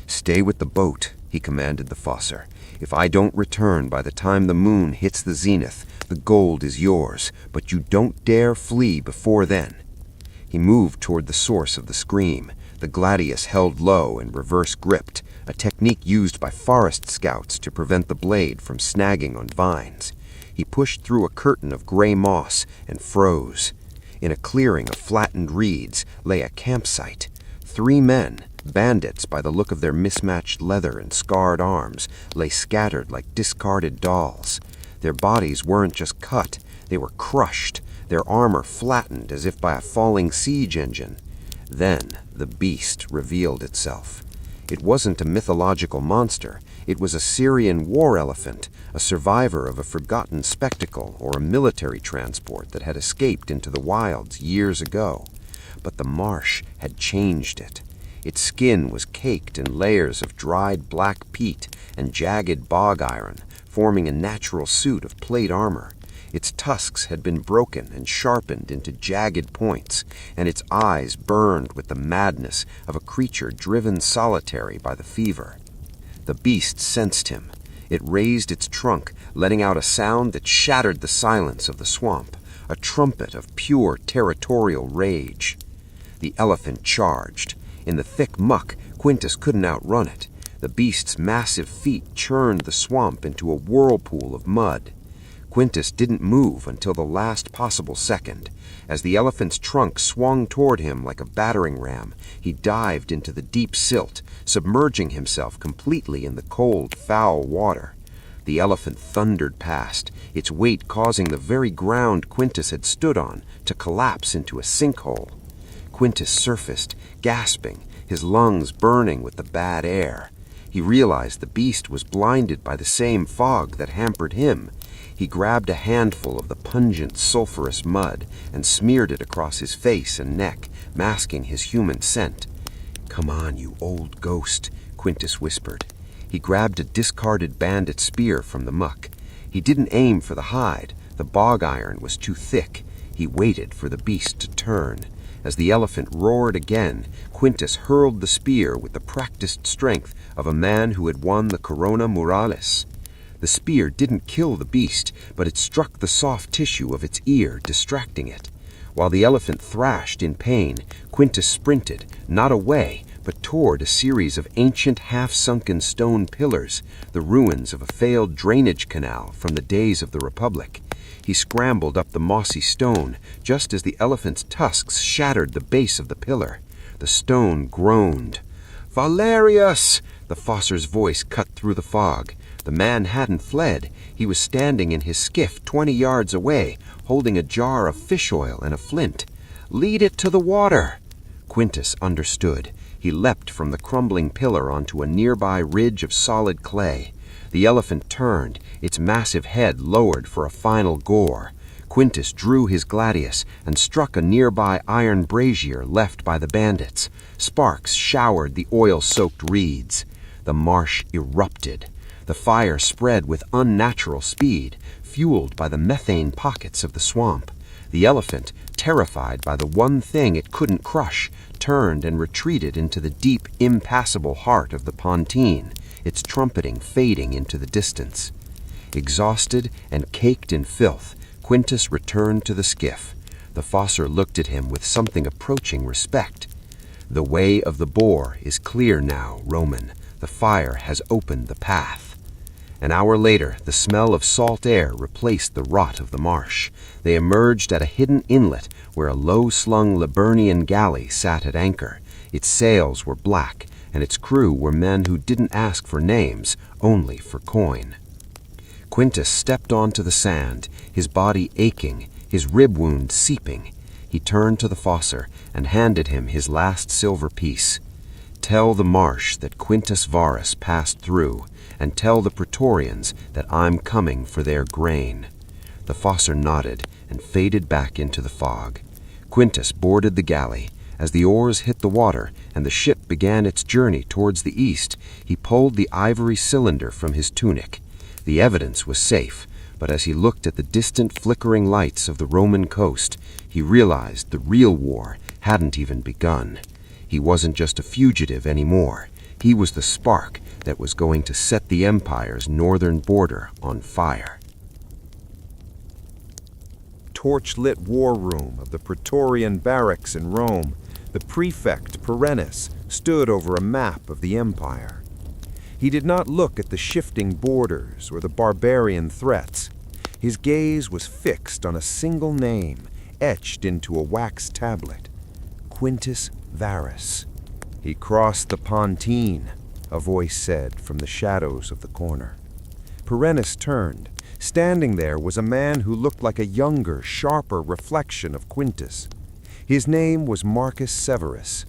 "Stay with the boat," he commanded the fosser. "If I don't return by the time the moon hits the zenith, the gold is yours, but you don't dare flee before then." He moved toward the source of the scream, the gladius held low and reverse gripped, a technique used by forest scouts to prevent the blade from snagging on vines. He pushed through a curtain of gray moss and froze. In a clearing of flattened reeds lay a campsite. 3 men, bandits by the look of their mismatched leather and scarred arms, lay scattered like discarded dolls. Their bodies weren't just cut, they were crushed, their armor flattened as if by a falling siege engine. Then the beast revealed itself. It wasn't a mythological monster. It was a Syrian war elephant, a survivor of a forgotten spectacle or a military transport that had escaped into the wilds years ago. But the marsh had changed it. Its skin was caked in layers of dried black peat and jagged bog iron, forming a natural suit of plate armor. Its tusks had been broken and sharpened into jagged points, and its eyes burned with the madness of a creature driven solitary by the fever. The beast sensed him. It raised its trunk, letting out a sound that shattered the silence of the swamp, a trumpet of pure territorial rage. The elephant charged. In the thick muck, Quintus couldn't outrun it. The beast's massive feet churned the swamp into a whirlpool of mud. Quintus didn't move until the last possible second. As the elephant's trunk swung toward him like a battering ram, he dived into the deep silt, submerging himself completely in the cold, foul water. The elephant thundered past, its weight causing the very ground Quintus had stood on to collapse into a sinkhole. Quintus surfaced, gasping, his lungs burning with the bad air. He realized the beast was blinded by the same fog that hampered him. He grabbed a handful of the pungent, sulfurous mud and smeared it across his face and neck, masking his human scent. "Come on, you old ghost," Quintus whispered. He grabbed a discarded bandit spear from the muck. He didn't aim for the hide. The bog iron was too thick. He waited for the beast to turn. As the elephant roared again, Quintus hurled the spear with the practiced strength of a man who had won the Corona Muralis. The spear didn't kill the beast, but it struck the soft tissue of its ear, distracting it. While the elephant thrashed in pain, Quintus sprinted, not away, but toward a series of ancient half-sunken stone pillars, the ruins of a failed drainage canal from the days of the Republic. He scrambled up the mossy stone, just as the elephant's tusks shattered the base of the pillar. The stone groaned. "Valerius!" The fosser's voice cut through the fog. The man hadn't fled. He was standing in his skiff 20 yards away, holding a jar of fish oil and a flint. "Lead it to the water!" Quintus understood. He leapt from the crumbling pillar onto a nearby ridge of solid clay. The elephant turned, its massive head lowered for a final gore. Quintus drew his gladius and struck a nearby iron brazier left by the bandits. Sparks showered the oil-soaked reeds. The marsh erupted. The fire spread with unnatural speed, fueled by the methane pockets of the swamp. The elephant, terrified by the one thing it couldn't crush, turned and retreated into the deep, impassable heart of the Pontine, its trumpeting fading into the distance. Exhausted and caked in filth, Quintus returned to the skiff. The fosser looked at him with something approaching respect. "The way of the boar is clear now, Roman. The fire has opened the path." An hour later, the smell of salt air replaced the rot of the marsh. They emerged at a hidden inlet where a low-slung Liburnian galley sat at anchor. Its sails were black, and its crew were men who didn't ask for names, only for coin. Quintus stepped onto the sand, his body aching, his rib wound seeping. He turned to the fosser and handed him his last silver piece. "Tell the marsh that Quintus Varus passed through, and tell the Praetorians that I'm coming for their grain." The fosser nodded and faded back into the fog. Quintus boarded the galley. As the oars hit the water and the ship began its journey towards the east, he pulled the ivory cylinder from his tunic. The evidence was safe, but as he looked at the distant flickering lights of the Roman coast, he realized the real war hadn't even begun. He wasn't just a fugitive anymore. He was the spark that was going to set the empire's northern border on fire. Torch-lit war room of the Praetorian barracks in Rome, the prefect Perennis stood over a map of the empire. He did not look at the shifting borders or the barbarian threats. His gaze was fixed on a single name, etched into a wax tablet. Quintus Varus. He crossed the Pontine, a voice said from the shadows of the corner. Perennis turned. Standing there was a man who looked like a younger, sharper reflection of Quintus. His name was Marcus Severus.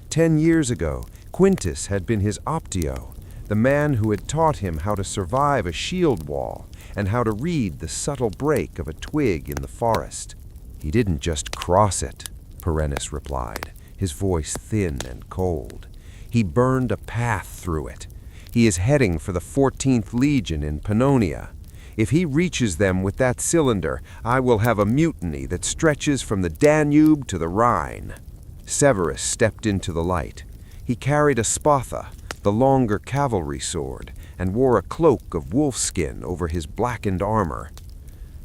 10 years ago, Quintus had been his optio, the man who had taught him how to survive a shield wall and how to read the subtle break of a twig in the forest. He didn't just cross it, Perennis replied, his voice thin and cold. He burned a path through it. He is heading for the 14th Legion in Pannonia. If he reaches them with that cylinder, I will have a mutiny that stretches from the Danube to the Rhine. Severus stepped into the light. He carried a spatha, the longer cavalry sword, and wore a cloak of wolfskin over his blackened armor.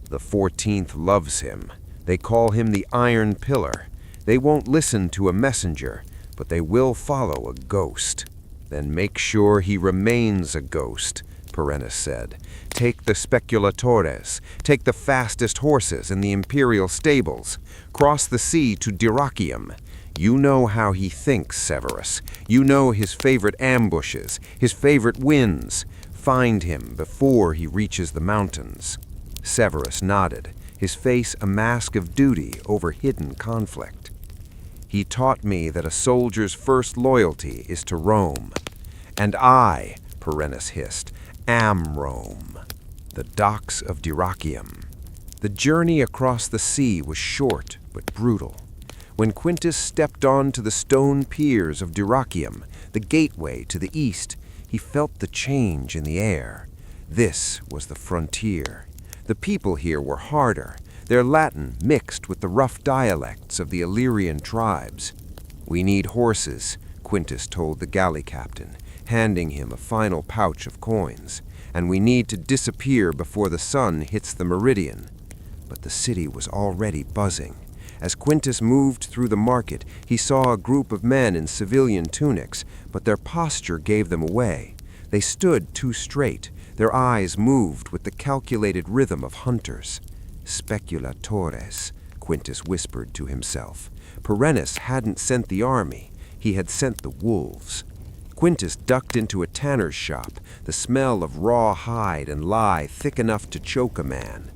The 14th loves him. They call him the Iron Pillar. They won't listen to a messenger, but they will follow a ghost. Then make sure he remains a ghost, Perennis said. Take the speculatores, take the fastest horses in the imperial stables, cross the sea to Dyrrhachium. You know how he thinks, Severus. You know his favorite ambushes, his favorite winds. Find him before he reaches the mountains. Severus nodded, his face a mask of duty over hidden conflict. He taught me that a soldier's first loyalty is to Rome. And I, Perennis hissed, am Rome. The docks of Dyrrhachium. The journey across the sea was short but brutal. When Quintus stepped onto the stone piers of Dyrrhachium, the gateway to the east, he felt the change in the air. This was the frontier. The people here were harder, their Latin mixed with the rough dialects of the Illyrian tribes. We need horses, Quintus told the galley captain, handing him a final pouch of coins, and we need to disappear before the sun hits the meridian. But the city was already buzzing. As Quintus moved through the market, he saw a group of men in civilian tunics, but their posture gave them away. They stood too straight. Their eyes moved with the calculated rhythm of hunters. Speculatores, Quintus whispered to himself. Perennis hadn't sent the army. He had sent the wolves. Quintus ducked into a tanner's shop, the smell of raw hide and lye thick enough to choke a man.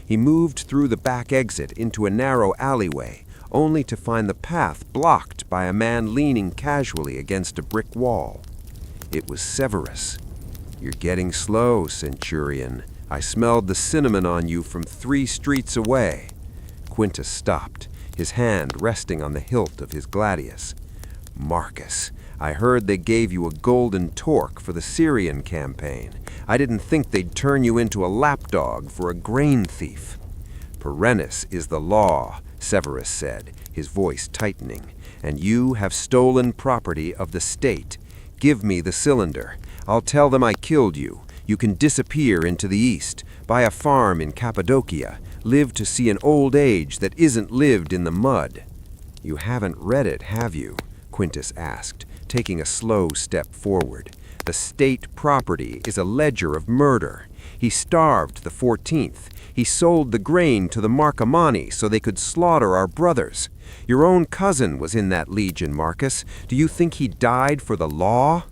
He moved through the back exit into a narrow alleyway, only to find the path blocked by a man leaning casually against a brick wall. It was Severus. You're getting slow, Centurion. I smelled the cinnamon on you from 3 streets away. Quintus stopped, his hand resting on the hilt of his gladius. Marcus, I heard they gave you a golden torque for the Syrian campaign. I didn't think they'd turn you into a lapdog for a grain thief. Perennis is the law, Severus said, his voice tightening, and you have stolen property of the state. Give me the cylinder. I'll tell them I killed you. You can disappear into the east, buy a farm in Cappadocia, live to see an old age that isn't lived in the mud. You haven't read it, have you? Quintus asked, taking a slow step forward. The state property is a ledger of murder. He starved the 14th. He sold the grain to the Marcomanni so they could slaughter our brothers. Your own cousin was in that legion, Marcus. Do you think he died for the law?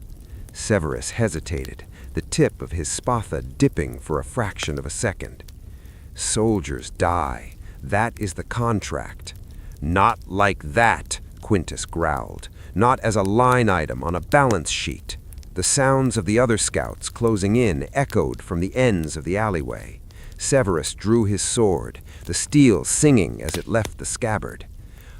Severus hesitated, the tip of his spatha dipping for a fraction of a second. Soldiers die. That is the contract. Not like that, Quintus growled. Not as a line item on a balance sheet. The sounds of the other scouts closing in echoed from the ends of the alleyway. Severus drew his sword, the steel singing as it left the scabbard.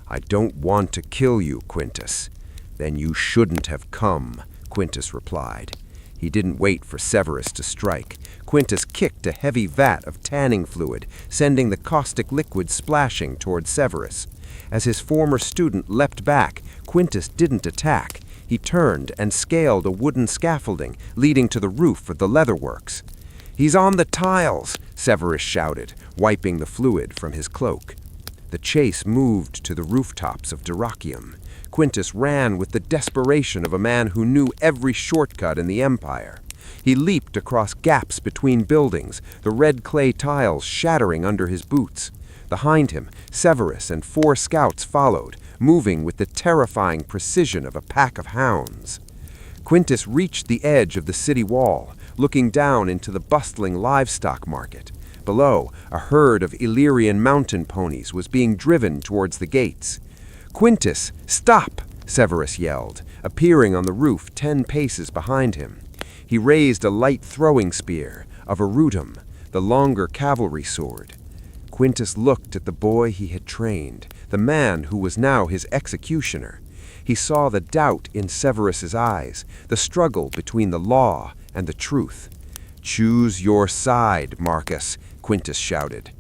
I don't want to kill you, Quintus. Then you shouldn't have come, Quintus replied. He didn't wait for Severus to strike. Quintus kicked a heavy vat of tanning fluid, sending the caustic liquid splashing toward Severus. As his former student leapt back, Quintus didn't attack. He turned and scaled a wooden scaffolding leading to the roof of the leatherworks. He's on the tiles, Severus shouted, wiping the fluid from his cloak. The chase moved to the rooftops of Dyrrhachium. Quintus ran with the desperation of a man who knew every shortcut in the empire. He leaped across gaps between buildings, the red clay tiles shattering under his boots. Behind him, Severus and 4 scouts followed, moving with the terrifying precision of a pack of hounds. Quintus reached the edge of the city wall, looking down into the bustling livestock market. Below, a herd of Illyrian mountain ponies was being driven towards the gates. "Quintus, stop!" Severus yelled, appearing on the roof 10 paces behind him. He raised a light throwing spear, a verutum, the longer cavalry sword. Quintus looked at the boy he had trained, the man who was now his executioner. He saw the doubt in Severus's eyes, the struggle between the law and the truth. "Choose your side, Marcus," Quintus shouted.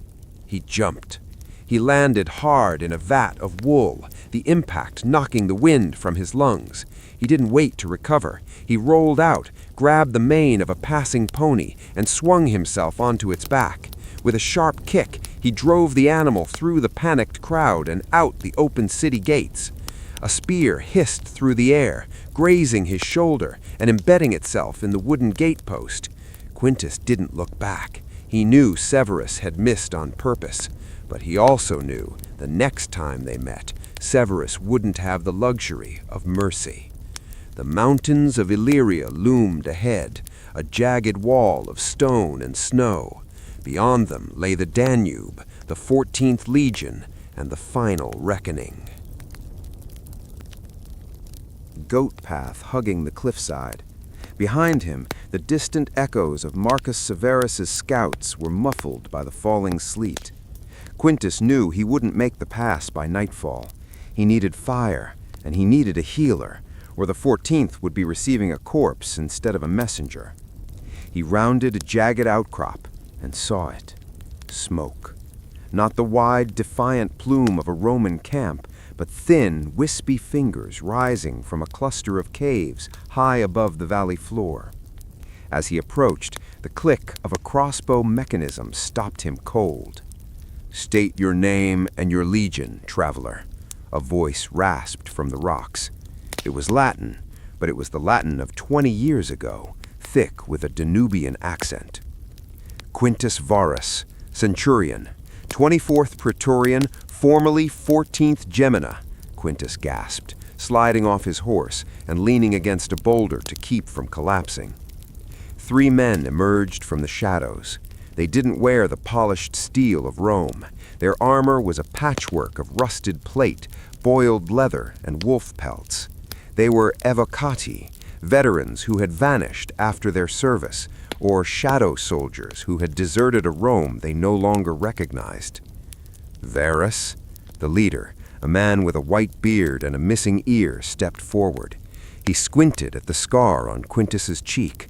He jumped. He landed hard in a vat of wool, the impact knocking the wind from his lungs. He didn't wait to recover. He rolled out, grabbed the mane of a passing pony, and swung himself onto its back. With a sharp kick, he drove the animal through the panicked crowd and out the open city gates. A spear hissed through the air, grazing his shoulder and embedding itself in the wooden gatepost. Quintus didn't look back. He knew Severus had missed on purpose, but he also knew the next time they met, Severus wouldn't have the luxury of mercy. The mountains of Illyria loomed ahead, a jagged wall of stone and snow. Beyond them lay the Danube, the 14th Legion, and the final reckoning. Goat path hugging the cliffside. Behind him, the distant echoes of Marcus Severus's scouts were muffled by the falling sleet. Quintus knew he wouldn't make the pass by nightfall. He needed fire, and he needed a healer, or the 14th would be receiving a corpse instead of a messenger. He rounded a jagged outcrop and saw it. Smoke. Not the wide, defiant plume of a Roman camp, but thin, wispy fingers rising from a cluster of caves high above the valley floor. As he approached, the click of a crossbow mechanism stopped him cold. "State your name and your legion, traveler," a voice rasped from the rocks. It was Latin, but it was the Latin of 20 years ago, thick with a Danubian accent. "Quintus Varus, Centurion, 24th Praetorian, formerly 14th Gemina," Quintus gasped, sliding off his horse and leaning against a boulder to keep from collapsing. 3 men emerged from the shadows. They didn't wear the polished steel of Rome. Their armor was a patchwork of rusted plate, boiled leather, and wolf pelts. They were evocati, veterans who had vanished after their service, or shadow soldiers who had deserted a Rome they no longer recognized. Varus, the leader, a man with a white beard and a missing ear, stepped forward. He squinted at the scar on Quintus's cheek.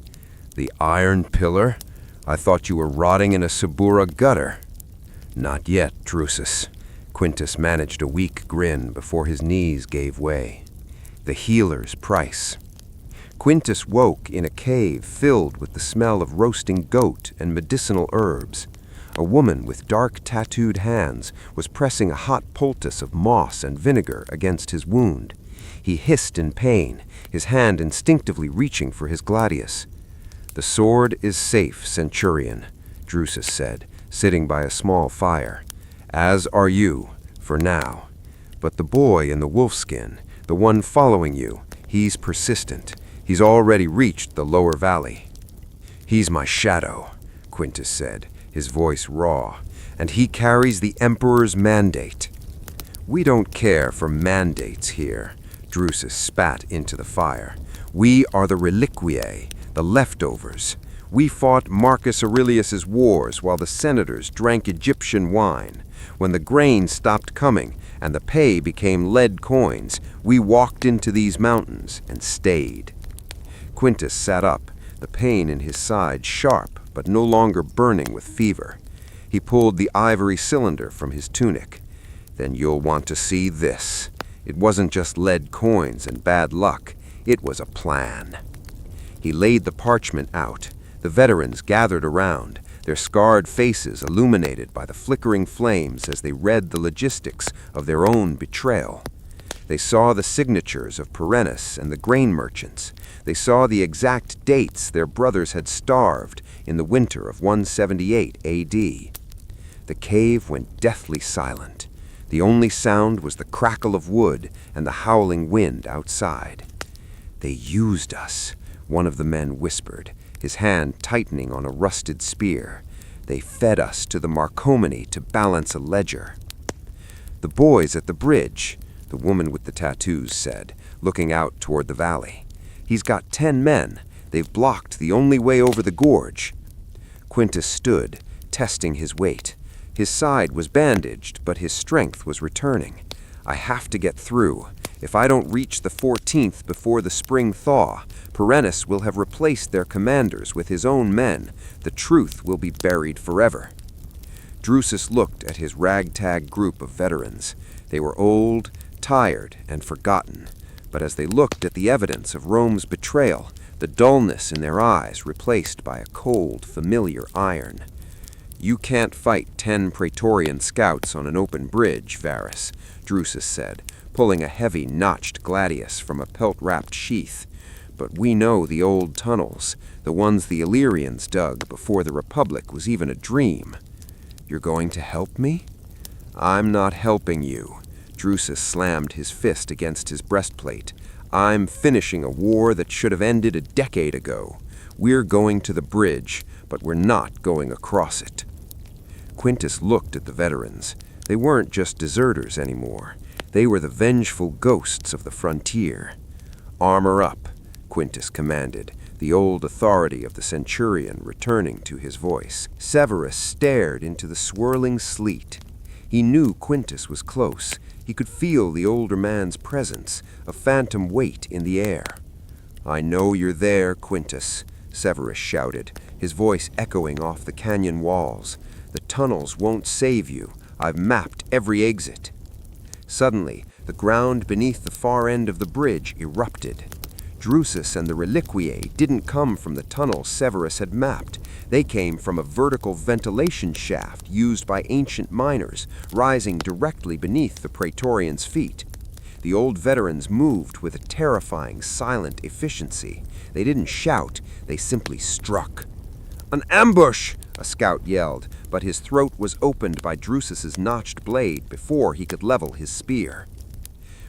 "The Iron Pillar? I thought you were rotting in a Subura gutter." "Not yet, Drusus." Quintus managed a weak grin before his knees gave way. "The healer's price." Quintus woke in a cave filled with the smell of roasting goat and medicinal herbs. A woman with dark tattooed hands was pressing a hot poultice of moss and vinegar against his wound. He hissed in pain, his hand instinctively reaching for his gladius. "The sword is safe, Centurion," Drusus said, sitting by a small fire. "As are you, for now. But the boy in the wolfskin, the one following you, he's persistent. He's already reached the lower valley." "He's my shadow," Quintus said, his voice raw, "and he carries the Emperor's mandate." "We don't care for mandates here," Drusus spat into the fire. "We are the reliquiae, the leftovers. We fought Marcus Aurelius's wars while the senators drank Egyptian wine. When the grain stopped coming and the pay became lead coins, we walked into these mountains and stayed." Quintus sat up, the pain in his side sharp but no longer burning with fever. He pulled the ivory cylinder from his tunic. "Then you'll want to see this. It wasn't just lead coins and bad luck. It was a plan." He laid the parchment out. The veterans gathered around, their scarred faces illuminated by the flickering flames as they read the logistics of their own betrayal. They saw the signatures of Perennis and the grain merchants. They saw the exact dates their brothers had starved in the winter of 178 AD. The cave went deathly silent. The only sound was the crackle of wood and the howling wind outside. "They used us," one of the men whispered, his hand tightening on a rusted spear. "They fed us to the Marcomani to balance a ledger." "The boys at the bridge," the woman with the tattoos said, looking out toward the valley. "He's got 10 men. They've blocked the only way over the gorge." Quintus stood, testing his weight. His side was bandaged, but his strength was returning. "I have to get through. If I don't reach the 14th before the spring thaw, Perennis will have replaced their commanders with his own men. The truth will be buried forever." Drusus looked at his ragtag group of veterans. They were old, tired, and forgotten. But as they looked at the evidence of Rome's betrayal, the dullness in their eyes replaced by a cold, familiar iron. "You can't fight 10 Praetorian scouts on an open bridge, Varus," Drusus said, pulling a heavy, notched gladius from a pelt-wrapped sheath. "But we know the old tunnels, the ones the Illyrians dug before the Republic was even a dream. You're going to help me?" "I'm not helping you." Drusus slammed his fist against his breastplate. "I'm finishing a war that should have ended a decade ago. We're going to the bridge, but we're not going across it." Quintus looked at the veterans. They weren't just deserters anymore. They were the vengeful ghosts of the frontier. "Armor up," Quintus commanded, the old authority of the centurion returning to his voice. Severus stared into the swirling sleet. He knew Quintus was close. He could feel the older man's presence, a phantom weight in the air. "I know you're there, Quintus," Severus shouted, his voice echoing off the canyon walls. "The tunnels won't save you. I've mapped every exit." Suddenly, the ground beneath the far end of the bridge erupted. Drusus and the reliquiae didn't come from the tunnels Severus had mapped. They came from a vertical ventilation shaft used by ancient miners, rising directly beneath the Praetorians' feet. The old veterans moved with a terrifying, silent efficiency. They didn't shout, they simply struck. "An ambush!" a scout yelled, but his throat was opened by Drusus's notched blade before he could level his spear.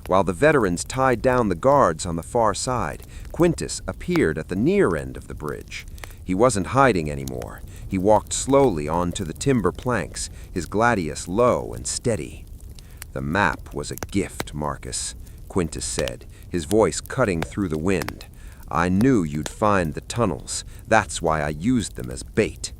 While the veterans tied down the guards on the far side, Quintus appeared at the near end of the bridge. He wasn't hiding anymore. He walked slowly onto the timber planks, his gladius low and steady. "The map was a gift, Marcus," Quintus said, his voice cutting through the wind. "I knew you'd find the tunnels. That's why I used them as bait."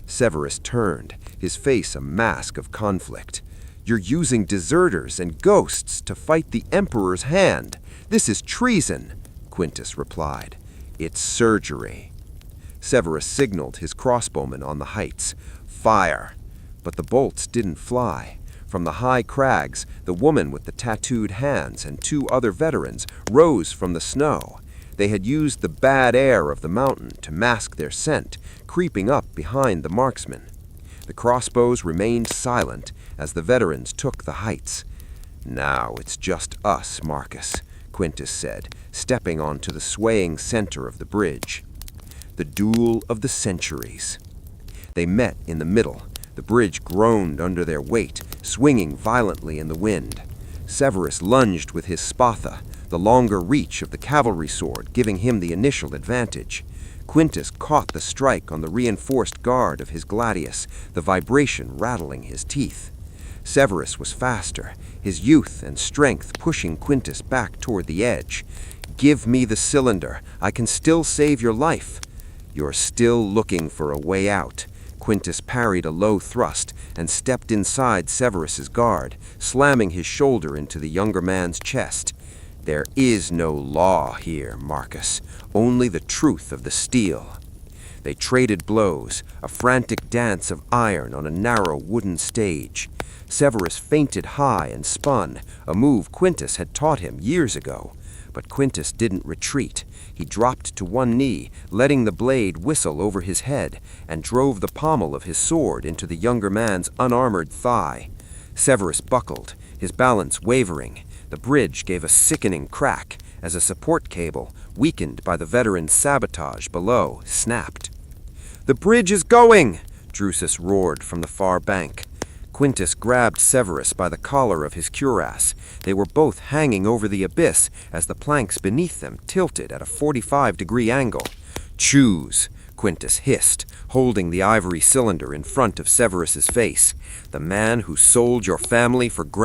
Severus turned, his face a mask of conflict. "You're using deserters and ghosts to fight the Emperor's hand. This is treason," Quintus replied. "It's surgery." Severus signaled his crossbowmen on the heights. "Fire!" But the bolts didn't fly. From the high crags, the woman with the tattooed hands and 2 other veterans rose from the snow. They had used the bad air of the mountain to mask their scent, creeping up behind the marksmen. The crossbows remained silent as the veterans took the heights. "Now it's just us, Marcus," Quintus said, stepping onto the swaying center of the bridge. The duel of the centuries. They met in the middle. The bridge groaned under their weight, swinging violently in the wind. Severus lunged with his spatha, the longer reach of the cavalry sword giving him the initial advantage. Quintus caught the strike on the reinforced guard of his gladius, the vibration rattling his teeth. Severus was faster, his youth and strength pushing Quintus back toward the edge. "Give me the cylinder. I can still save your life." "You're still looking for a way out." Quintus parried a low thrust and stepped inside Severus's guard, slamming his shoulder into the younger man's chest. "There is no law here, Marcus, only the truth of the steel." They traded blows, a frantic dance of iron on a narrow wooden stage. Severus feinted high and spun, a move Quintus had taught him years ago. But Quintus didn't retreat. He dropped to one knee, letting the blade whistle over his head, and drove the pommel of his sword into the younger man's unarmored thigh. Severus buckled, his balance wavering. The bridge gave a sickening crack as a support cable, weakened by the veteran's sabotage below, snapped. "The bridge is going!" Drusus roared from the far bank. Quintus grabbed Severus by the collar of his cuirass. They were both hanging over the abyss as the planks beneath them tilted at a 45-degree angle. "Choose," Quintus hissed, holding the ivory cylinder in front of Severus's face. "The man who sold your family for grain